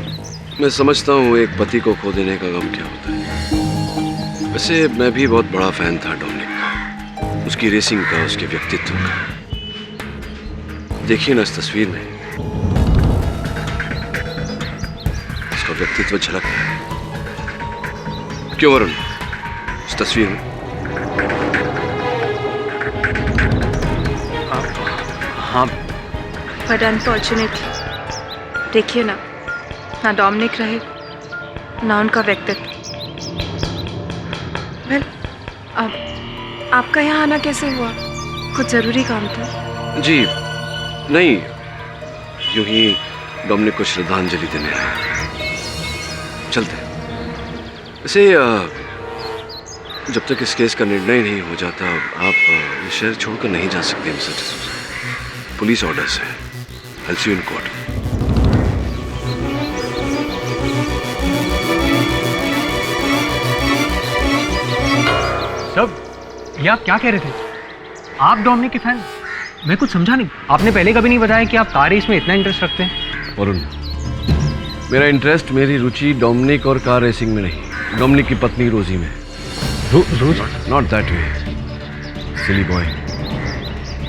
मैं समझता हूँ एक पति को खो देने का गम क्या होता है। वैसे मैं भी बहुत बड़ा फैन था डोमिनिक का, उसकी रेसिंग का, उसके व्यक्तित्व का। देखिए ना इस तस्वीर में उसका व्यक्तित्व झलक रहा है। क्यों वरुण, इस तस्वीर में? हाँ, बट अनफॉर्चुनेटली देखिए ना डोमिनिक रहे ना उनका व्यक्तित्व। वेल, अब आपका यहाँ आना कैसे हुआ? कुछ जरूरी काम था? जी नहीं, यूं ही डोमिनिक को श्रद्धांजलि देने आए। चलते। वैसे जब तक इस केस का निर्णय नहीं हो जाता आप ये शहर छोड़कर नहीं जा सकते मिस्टर डिसूजा। पुलिस ऑर्डर्स है। I'll see you in court. ये आप क्या कह रहे थे? आप डोमिनिक के फैन? मैं कुछ समझा नहीं। आपने पहले कभी नहीं बताया कि आप कार रेस में इतना इंटरेस्ट रखते हैं। वरुण, मेरा इंटरेस्ट, मेरी रुचि डोमिनिक और कार रेसिंग में नहीं, डोमिनिक की पत्नी रोजी में। रोजी? Not that way, silly boy.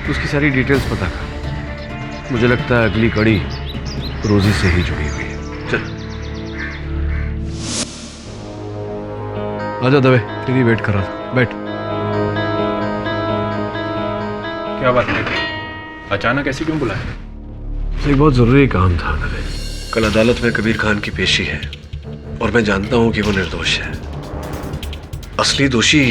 उसकी सारी डिटेल्स पता कर। मुझे लगता है अगली कड़ी रोजी से ही जुड़ी हुई है। चल आजा दवे, तेरी वेट कर रहा था। बैठ। क्या बात है? अचानक ऐसे क्यों बुलाया? एक बहुत जरूरी काम था दवे। कल अदालत में कबीर खान की पेशी है और मैं जानता हूं कि वो निर्दोष है। असली दोषी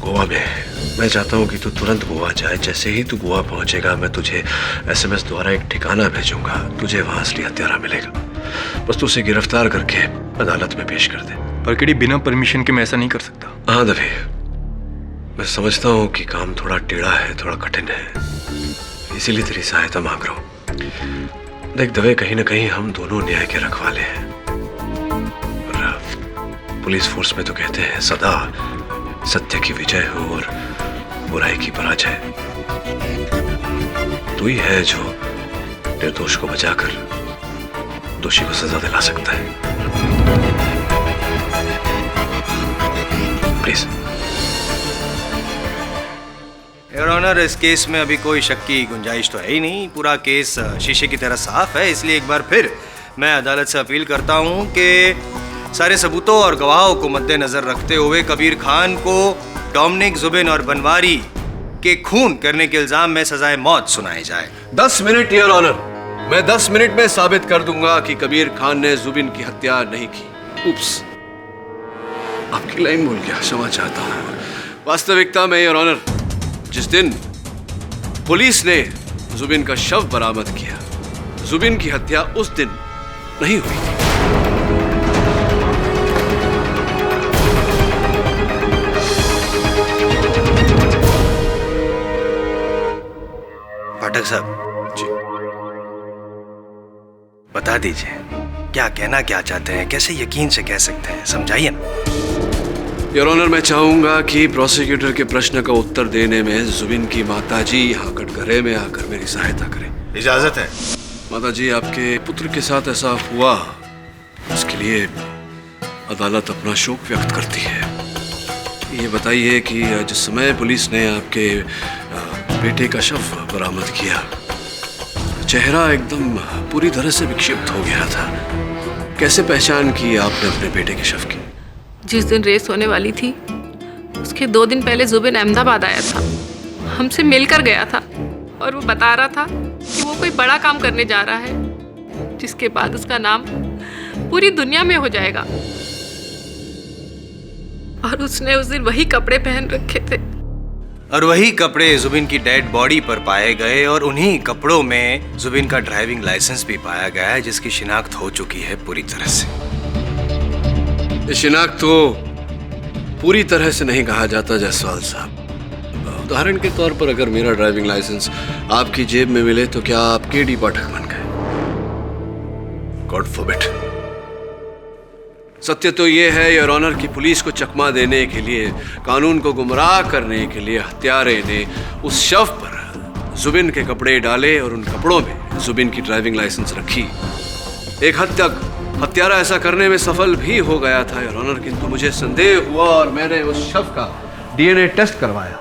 गोवा में है। मैं चाहता हूं कि तू तुरंत गोवा जाए। जैसे ही तू गोवा पहुंचेगा मैं तुझे एसएमएस द्वारा एक ठिकाना भेजूंगा। तुझे वहां असली हत्यारा मिलेगा। बस तू उसे गिरफ्तार करके अदालत में पेश कर दे। पर केडी, बिना परमिशन के मैं ऐसा नहीं कर सकता। हाँ दवे, मैं समझता हूँ कि काम थोड़ा टेढ़ा है, थोड़ा कठिन है, इसीलिए तेरी सहायता मांग रहा हूँ। देख दवे, कहीं ना कहीं हम दोनों न्याय के रखवाले हैं। और पुलिस फोर्स में तो कहते हैं सदा सत्य की विजय हो और बुराई की पराजय। तू ही है जो निर्दोष को बचाकर दोषी को सजा दिला सकता है। प्लीज। योर ऑनर, इस केस में अभी कोई शक की गुंजाइश तो है ही नहीं। पूरा केस शीशे की तरह साफ है। इसलिए एक बार फिर मैं अदालत से अपील करता हूं कि सारे सबूतों और गवाहों को मद्देनजर रखते हुए कबीर खान को डोमिनिक, जुबिन और बनवारी के खून करने के इल्जाम में सजाए मौत सुनाई जाए। 10 मिनट योर ऑनर। मैं 10 मिनट में साबित कर दूंगा कि कबीर खान ने जुबिन की हत्या नहीं की। उप्स, आपकी लाइन भूल गया, क्षमा चाहता हूं। वास्तविकता में योर ऑनर, जिस दिन पुलिस ने जुबिन का शव बरामद किया, जुबिन की हत्या उस दिन नहीं हुई थी। पाठक साहब जी, बता दीजिए क्या कहना क्या चाहते हैं, कैसे यकीन से कह सकते हैं, समझाइए ना। योर ऑनर, मैं चाहूंगा कि प्रोसिक्यूटर के प्रश्न का उत्तर देने में जुबिन की माताजी यहाँ कटघरे में आकर मेरी सहायता करें। इजाजत है। माताजी, आपके पुत्र के साथ ऐसा हुआ, उसके लिए अदालत अपना शोक व्यक्त करती है। ये बताइए कि जिस समय पुलिस ने आपके बेटे का शव बरामद किया, चेहरा एकदम पूरी तरह से विक्षिप्त हो गया था। कैसे पहचान की आपने अपने बेटे के शव की? जिस दिन रेस होने वाली थी उसके 2 दिन पहले जुबिन अहमदाबाद आया था, हमसे मिलकर गया था और वो बता रहा था कि वो कोई बड़ा काम करने जा रहा है जिसके बाद उसका नाम पूरी दुनिया में हो जाएगा। और उसने उस दिन वही कपड़े पहन रखे थे और वही कपड़े जुबिन की डेड बॉडी पर पाए गए और उन्हीं कपड़ों में जुबिन का ड्राइविंग लाइसेंस भी पाया गया है, जिसकी शिनाख्त हो चुकी है पूरी तरह से। ये शिनाख्त तो पूरी तरह से नहीं कहा जाता जायसवाल साहब। उदाहरण के तौर पर अगर मेरा ड्राइविंग लाइसेंस आपकी जेब में मिले तो क्या आप केडी पाठक बन गए? God forbid. सत्य तो ये है योर ऑनर कि पुलिस को चकमा देने के लिए, कानून को गुमराह करने के लिए हत्यारे ने उस शव पर जुबिन के कपड़े डाले और उन कपड़ों में जुबिन की ड्राइविंग लाइसेंस रखी। एक हद तक हत्यारा ऐसा करने में सफल भी हो गया था योर ऑनर, किंतु मुझे संदेह हुआ और मैंने उस शव का डीएनए टेस्ट करवाया,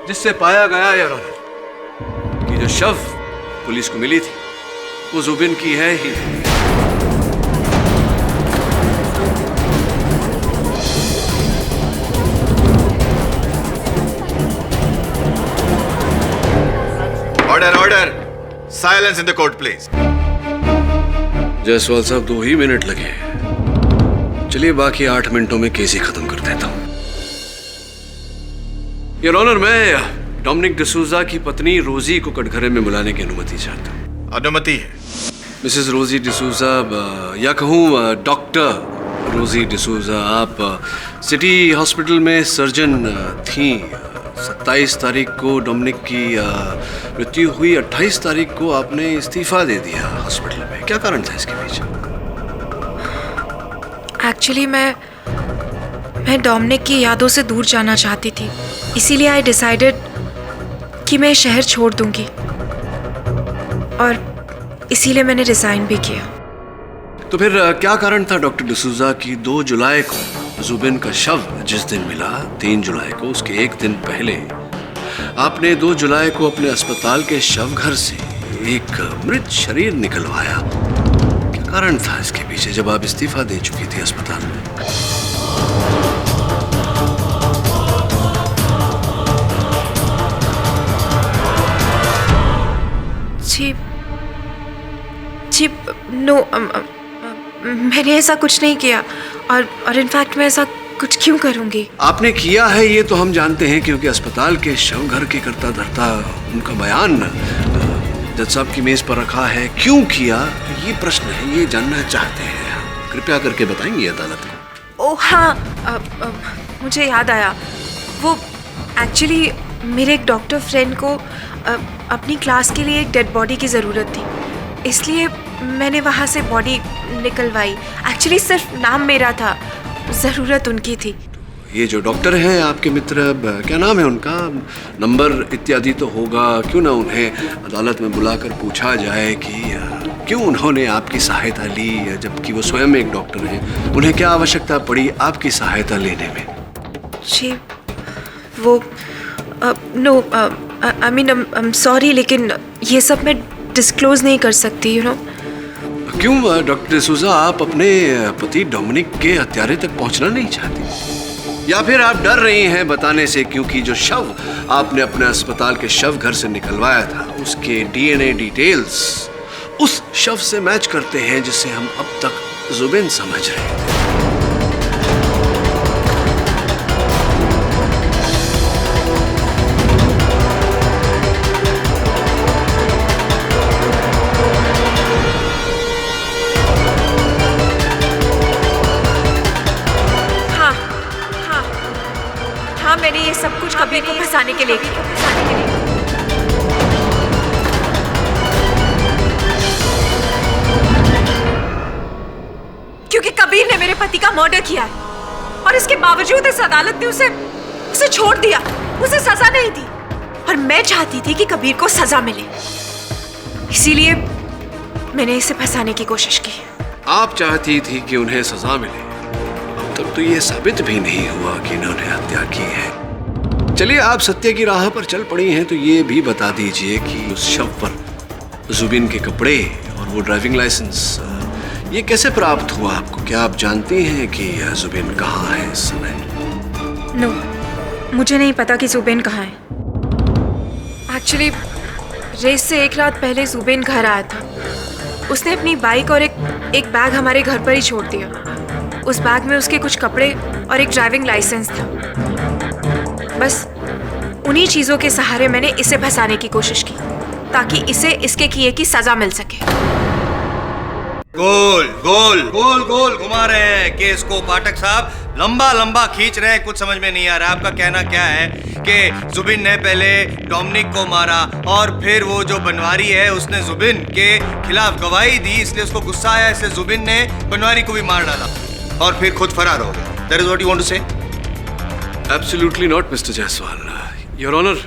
जिससे पाया गया योर ऑनर कि जो शव पुलिस को मिली थी वो जुबिन की है ही। Order order, silence in the court please. Jaiswal साहब 2 ही मिनट लगे, चलिए बाकी 8 मिनटों में केस ही खत्म कर देता हूं। योर ऑनर, मैं डोमिनिक डिसूजा की पत्नी रोजी को कटघरे में बुलाने की अनुमति चाहता हूं। अनुमति है। मिसेस रोजी डिसूजा, या कहूं डॉक्टर रोजी डिसूजा, आप सिटी हॉस्पिटल में सर्जन थी। 27 तारीख को डोमिनिक की मृत्यु हुई, 28 तारीख को आपने इस्तीफा दे दिया हॉस्पिटल में। क्या कारण था इसके पीछे? एक्चुअली मैं मैं डोमिनिक की यादों से दूर जाना चाहती थी, इसीलिए आई डिसाइडेड कि मैं शहर छोड़ दूंगी और इसीलिए मैंने रिजाइन भी किया। तो फिर क्या कारण था डॉक्टर डिसूजा कि 2 जुलाई को जुबिन का शव जिस दिन मिला, 3 जुलाई को उसके एक दिन पहले आपने 2 जुलाई को अपने अस्पताल के शव घर से एक मृत शरीर निकलवाया? क्या कारण था इसके पीछे जब आप इस्तीफा दे चुकी थी अस्पताल में? जी नो, मैंने ऐसा कुछ नहीं किया और इनफैक्ट मैं ऐसा कुछ क्यों करूंगी? आपने किया है ये तो हम जानते हैं, क्योंकि अस्पताल के शव घर के करता धरता उनका बयान जज साहब की मेज पर रखा है। क्यों किया ये प्रश्न है, ये जानना चाहते हैं। कृपया करके बताएंगे अदालत को। ओह हाँ, मुझे याद आया। वो एक्चुअली मेरे एक डॉक्टर फ्रेंड को अपनी क्लास के लिए एक डेड बॉडी की ज़रूरत थी, इसलिए मैंने वहाँ से बॉडी निकलवाई। एक्चुअली सिर्फ नाम मेरा था, ज़रूरत उनकी थी। ये जो डॉक्टर हैं आपके मित्र, क्या नाम है उनका? नंबर इत्यादि तो होगा। क्यों ना उन्हें अदालत में बुलाकर पूछा जाए कि क्यों उन्होंने आपकी सहायता ली, जबकि वो स्वयं एक डॉक्टर हैं। उन्हें क्या आवश्यकता पड़ी आपकी सहायता लेने में? जी वो no, I mean I am sorry, लेकिन ये सब मैं डिस्क्लोज नहीं कर सकती, यू नो। क्यों डॉक्टर डिसूजा, आप अपने पति डोमिनिक के हत्यारे तक पहुंचना नहीं चाहती, या फिर आप डर रही हैं बताने से क्योंकि जो शव आपने अपने अस्पताल के शव घर से निकलवाया था उसके डीएनए डिटेल्स उस शव से मैच करते हैं जिसे हम अब तक जुबिन समझ रहे थे? मैंने ये सब कुछ कबीर को फंसाने के लिए क्योंकि कबीर ने मेरे पति का मर्डर किया है और इसके बावजूद इस अदालत ने उसे छोड़ दिया, उसे सजा नहीं दी। और मैं चाहती थी कि कबीर को सजा मिले, इसीलिए मैंने इसे फंसाने की कोशिश की। आप चाहती थी कि उन्हें सजा मिले, अब तक तो ये साबित भी नहीं हुआ कि इन्होंने हत्या की है। चलिए, आप सत्य की राह पर चल पड़ी हैं तो ये भी बता दीजिए कि उस शव पर जुबिन के कपड़े और वो ड्राइविंग लाइसेंस ये कैसे प्राप्त हुआ आपको? क्या आप जानती हैं कि जुबिन कहाँ है इस समय? नो, मुझे नहीं पता कि जुबिन कहाँ है। एक्चुअली रेस से एक रात पहले जुबिन घर आया था। उसने अपनी बाइक और एक बैग हमारे घर पर ही छोड़ दिया। उस बैग में उसके कुछ कपड़े और एक ड्राइविंग लाइसेंस था। बस उन्हीं चीजों के सहारे मैंने इसे फंसाने की कोशिश की ताकि इसे इसके किए की सजा मिल सके। गोल गोल गोल गोल घुमा रहे हैं केस को पाठक साहब, लंबा लंबा खींच रहे हैं, कुछ समझ में नहीं आ रहा। आपका कहना क्या है कि जुबिन ने पहले डोमिनिक को मारा और फिर वो जो बनवारी है उसने जुबिन के खिलाफ गवाही दी, इसलिए उसको गुस्सा आया, इसलिए जुबिन ने बनवारी को भी मार डाला और फिर खुद फरार हो गया। That is what you want to say? Absolutely not, Mr. Jaiswal. Your Honor,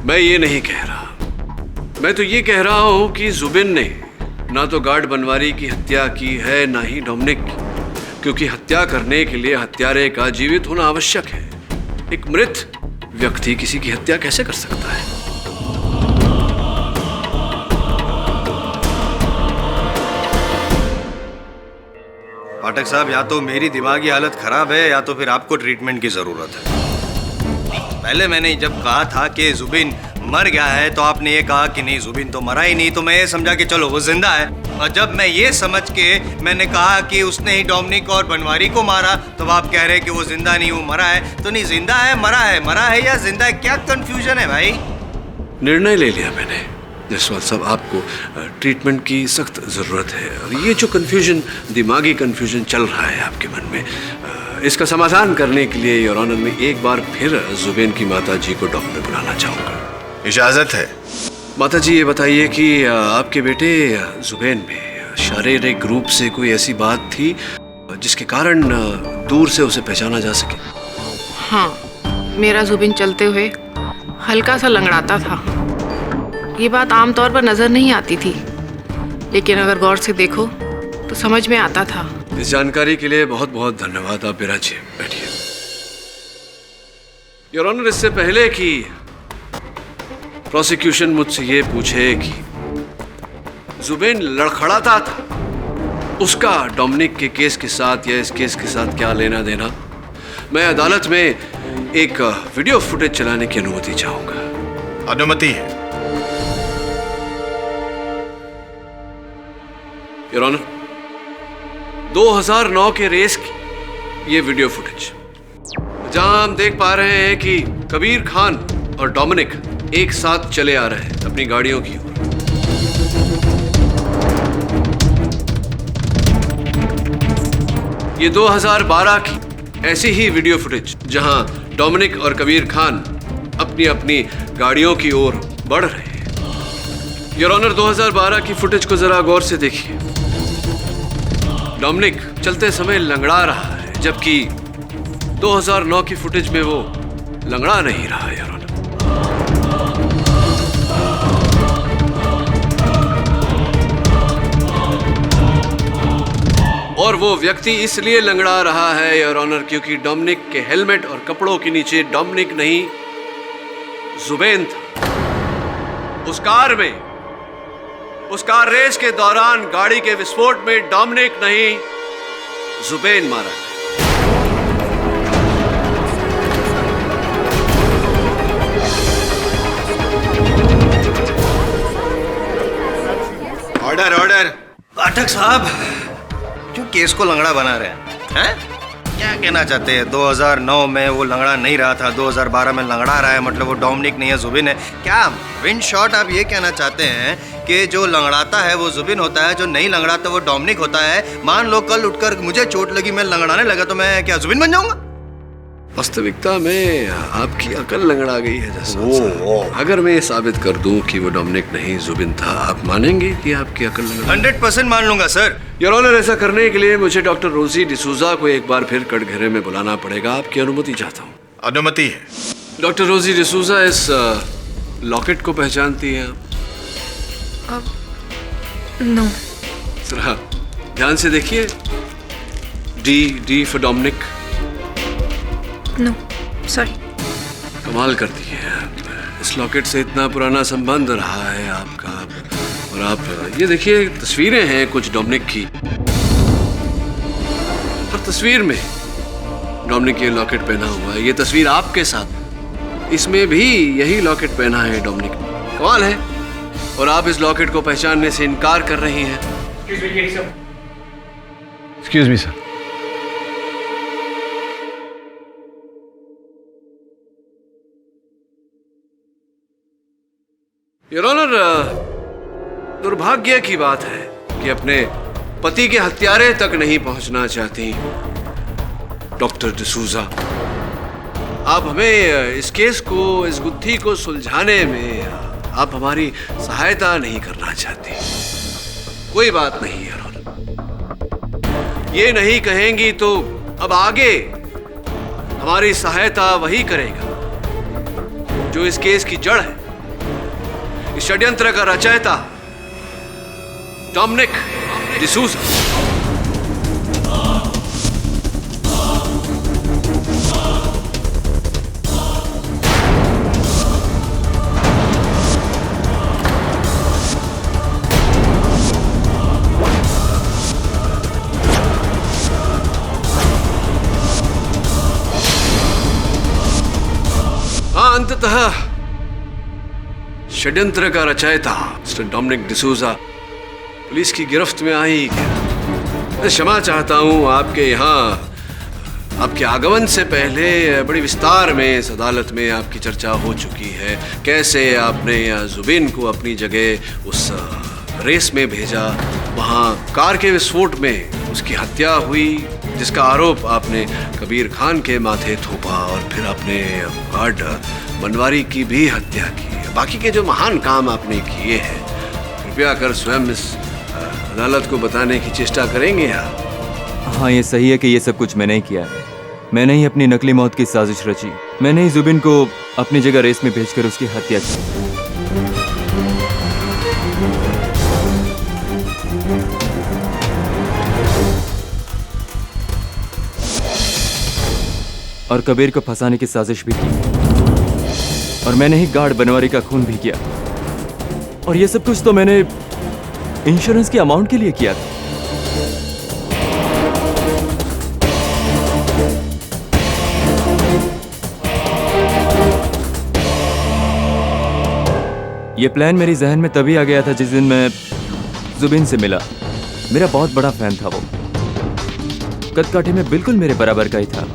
मैं ये नहीं कह रहा। मैं तो ये कह रहा हूँ कि जुबिन ने ना तो गार्ड बनवारी की हत्या की है, ना ही डोमिनिक की, क्योंकि हत्या करने के लिए हत्यारे का जीवित होना आवश्यक है। एक मृत व्यक्ति किसी की हत्या कैसे कर सकता है? पाठक साहब, या तो मेरी दिमागी हालत खराब है या तो फिर आपको ट्रीटमेंट की जरूरत है। पहले मैंने जब कहा था कि जुबिन मर गया है तो आपने ये कहा कि नहीं, जुबिन तो मरा ही नहीं, तो मैं ये समझा कि चलो वो जिंदा है। और जब मैं ये समझ के मैंने कहा कि उसने ही डोमिनिक और बनवारी को मारा तो आप कह रहे हैं कि वो जिंदा नहीं, वो मरा है। तो नहीं, जिंदा है, मरा है या जिंदा है, क्या कंफ्यूजन है भाई? निर्णय ले लिया मैंने जायसवाल साहब, आपको ट्रीटमेंट की सख्त ज़रूरत है। और ये जो कन्फ्यूजन, दिमागी कन्फ्यूजन चल रहा है आपके मन में, इसका समाधान करने के लिए योर ऑनर में एक बार फिर जुबेन की माता जी को डॉक्टर में बुलाना चाहूँगा। इजाज़त है। माता जी, ये बताइए कि आपके बेटे जुबेन में शारीरिक रूप से कोई ऐसी बात थी जिसके कारण दूर से उसे पहचाना जा सके? हाँ, मेरा जुबिन चलते हुए हल्का सा लंगड़ाता था। ये बात आमतौर पर नजर नहीं आती थी, लेकिन अगर गौर से देखो तो समझ में आता था। इस जानकारी के लिए बहुत बहुत धन्यवाद। आप विराजिए, बैठिए। योर ऑनर, इससे पहले कि प्रोसिक्यूशन मुझसे ये पूछे कि जुबेन लड़खड़ाता था, उसका डोमिनिक के केस के साथ या इस केस के साथ क्या लेना देना, मैं अदालत में एक वीडियो फुटेज चलाने की अनुमति चाहूंगा। अनुमति है। योर ऑनर, 2009 के रेस की ये वीडियो फुटेज, जहां हम देख पा रहे हैं कि कबीर खान और डोमिनिक एक साथ चले आ रहे हैं अपनी गाड़ियों की ओर। ये 2012 की ऐसी ही वीडियो फुटेज, जहां डोमिनिक और कबीर खान अपनी अपनी गाड़ियों की ओर बढ़ रहे हैं। योर ऑनर, 2012 की फुटेज को जरा गौर से देखिए। डोमिनिक चलते समय लंगड़ा रहा है, जबकि 2009 की फुटेज में वो लंगड़ा नहीं रहा है। योर ऑनर, और वो व्यक्ति इसलिए लंगड़ा रहा है योर ऑनर, क्योंकि डोमिनिक के हेलमेट और कपड़ों के नीचे डोमिनिक नहीं जुबेन था। उस कार रेस के दौरान गाड़ी के विस्फोट में डोमिनिक नहीं जुबेन मारा। Order order. पाठक साहब, क्यों केस को लंगड़ा बना रहे हैं? क्या कहना चाहते हैं? 2009 में वो लंगड़ा नहीं रहा था, 2012 में लंगड़ा रहा है, मतलब वो डोमिनिक नहीं है, जुबिन है। क्या विन शॉट आप ये कहना चाहते हैं कि जो लंगड़ाता है वो जुबिन होता है, जो नहीं लंगड़ाता वो डोमिनिक होता है? मान लो कल उठकर मुझे चोट लगी, मैं लंगड़ाने लगा, तो मैं क्या जुबिन बन जाऊंगा? वास्तविकता में आपकी अकल लंगड़ा गई है जसवंत। अगर मैं ये साबित कर दूं कि वो डोमिनिक नहीं जुबिन था, आप मानेंगे कि आपकी अकल लंगड़ा? 100% मान लूंगा सर। योर ऑनर, ऐसा करने के लिए मुझे डॉक्टर रोजी डिसूजा को एक बार फिर कटघरे में बुलाना पड़ेगा। आपकी अनुमति चाहता हूँ। अनुमति है। डॉक्टर रोजी डिसूजा, इस लॉकेट को पहचानती हैं आप? नो। जरा ध्यान से देखिए। D for Dominic. No, sorry. कमाल करती है आप। इस लॉकेट से इतना पुराना संबंध रहा है आपका, और आप ये देखिए, तस्वीरें हैं कुछ डोमिनिक की। हर तस्वीर में डोमिनिक ये लॉकेट पहना हुआ है। ये तस्वीर आपके साथ, इसमें भी यही लॉकेट पहना है डोमिनिक। कमाल है। और आप इस लॉकेट को पहचानने से इनकार कर रही हैं। Excuse me sir. Your honour, दुर्भाग्य की बात है कि अपने पति के हत्यारे तक नहीं पहुंचना चाहती डॉक्टर डिसूजा। आप हमें इस केस को, इस गुत्थी को सुलझाने में आप हमारी सहायता नहीं करना चाहती। कोई बात नहीं योर ऑनर, ये नहीं कहेंगी तो अब आगे हमारी सहायता वही करेगा जो इस केस की जड़ है, इस षड्यंत्र का रचयिता डोमिनिक डिसूजा। अंततः षड्यंत्र का रचयिता मिस्टर डोमिनिक डिसूजा पुलिस की गिरफ्त में आई। मैं क्षमा चाहता हूं, आपके यहाँ आपके आगमन से पहले बड़ी विस्तार में इस अदालत में आपकी चर्चा हो चुकी है। कैसे आपने जुबिन को अपनी जगह उस रेस में भेजा, वहाँ कार के विस्फोट में उसकी हत्या हुई, जिसका आरोप आपने कबीर खान के माथे थोपा, और फिर आपने गार्ड बनवारी की भी हत्या की। बाकी के जो महान काम आपने किए हैं, कृपया कर स्वयं इस अदालत को बताने की चेष्टा करेंगे आप? हाँ, ये सही है कि ये सब कुछ मैंने ही किया है, मैंने ही अपनी नकली मौत की साजिश रची। मैंने ही जुबिन को अपनी जगह रेस में भेजकर उसकी हत्या की। और कबीर को फंसाने की साजिश भी की। और मैंने ही गार्ड बनवारी का खून भी किया। और ये सब कुछ तो मैंने इंश्योरेंस के अमाउंट के लिए किया था। ये प्लान मेरी जहन में तभी आ गया था जिस दिन मैं जुबिन से मिला। मेरा बहुत बड़ा फैन था वो। कदकाठी में बिल्कुल मेरे बराबर का ही था।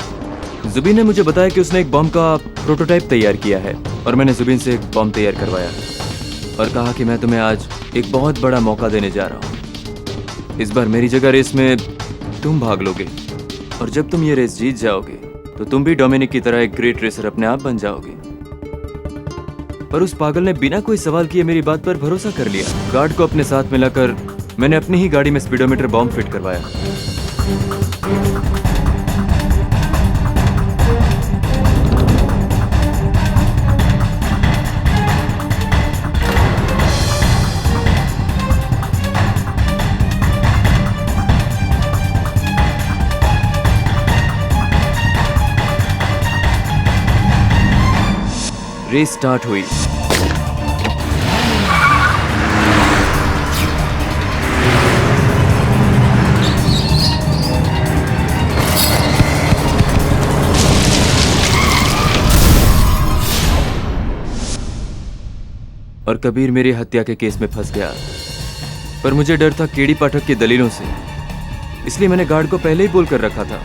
जुबिन ने मुझे बताया कि उसने एक बम का प्रोटोटाइप तैयार किया है और मैंने जुबिन से एक बम तैयार करवाया और कहा कि मैं तुम्हें आज एक बहुत बड़ा मौका देने जा रहा हूँ। इस बार मेरी जगह रेस में तुम भाग लोगे और जब तुम ये रेस जीत जाओगे तो तुम भी डोमिनिक की तरह एक ग्रेट रेसर अपने आप बन जाओगे। पर उस पागल ने बिना कोई सवाल किए मेरी बात पर भरोसा कर लिया। गार्ड को अपने साथ मिलाकर मैंने अपनी ही गाड़ी में स्पीडोमीटर बॉम्ब फिट करवाया। रेस स्टार्ट हुई। और कबीर मेरी हत्या के केस में फंस गया। पर मुझे डर था केडी पाठक की दलीलों से, इसलिए मैंने गार्ड को पहले ही बोल कर रखा था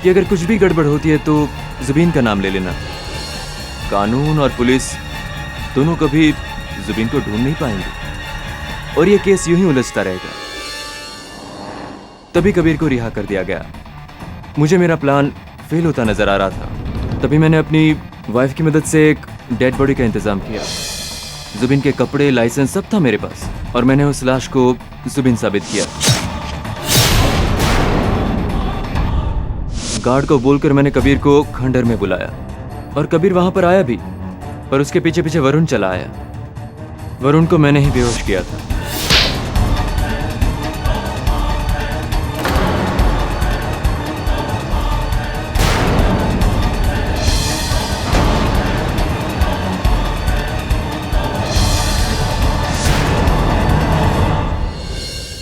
कि अगर कुछ भी गड़बड़ होती है तो जुबिन का नाम ले लेना। कानून और पुलिस दोनों कभी जुबिन को ढूंढ नहीं पाएंगे और ये केस यूं ही उलझता रहेगा। तभी कबीर को रिहा कर दिया गया। मुझे मेरा प्लान फेल होता नजर आ रहा था। तभी मैंने अपनी वाइफ की मदद से एक डेड बॉडी का इंतजाम किया। जुबिन के कपड़े, लाइसेंस सब था मेरे पास और मैंने उस लाश को जुबिन साबित किया। गार्ड को बोलकर मैंने कबीर को खंडर में बुलाया और कबीर वहां पर आया भी, पर उसके पीछे पीछे वरुण चला आया। वरुण को मैंने ही बेहोश किया था।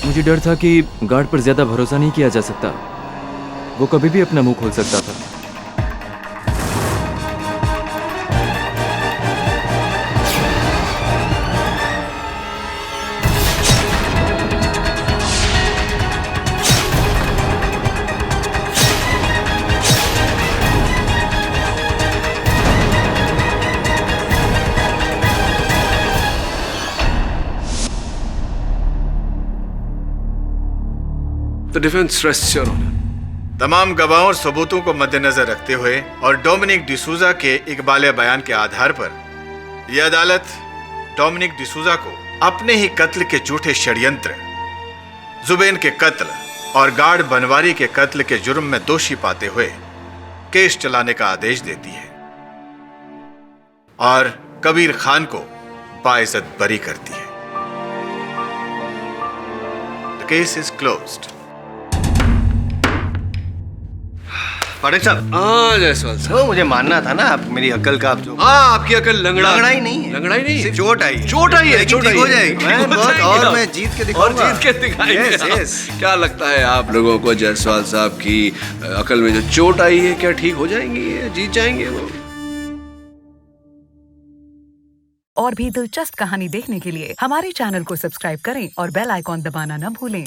मुझे डर था कि गार्ड पर ज्यादा भरोसा नहीं किया जा सकता। वो कभी भी अपना मुंह खोल सकता था। The defense rests your honor. तमाम गवाहों और सबूतों को मद्देनजर रखते हुए और डोमिनिक डिसूजा के इकबाले बयान के आधार पर यह अदालत डोमिनिक डिसूजा को अपने ही कत्ल के झूठे षड्यंत्र, जुबेन के कत्ल और गार्ड बनवारी के कत्ल के जुर्म में दोषी पाते हुए केस चलाने का आदेश देती है और कबीर खान को बाइज्जत बरी करती है। The case is closed. पाठक साहब। हाँ जायसवाल साहब। तो मुझे मानना था ना आप मेरी अकल का आप जो। हाँ आपकी अकल लंगड़ाई नहीं है। लंगड़ाई नहीं सिर्फ चोट आई है। चोट आई है। ठीक हो जाएगी। मैं बहुत और मैं जीत के दिखाऊंगा। और जीत के दिखाएंगे। Yes, yes. क्या लगता है आप लोगों को जायसवाल साहब की अकल में जो चोट आई है क्या ठीक हो जाएंगी? जीत जाएंगे वो? और भी दिलचस्प कहानी देखने के लिए हमारे चैनल को सब्सक्राइब करें और बेल आइकॉन दबाना न भूलें।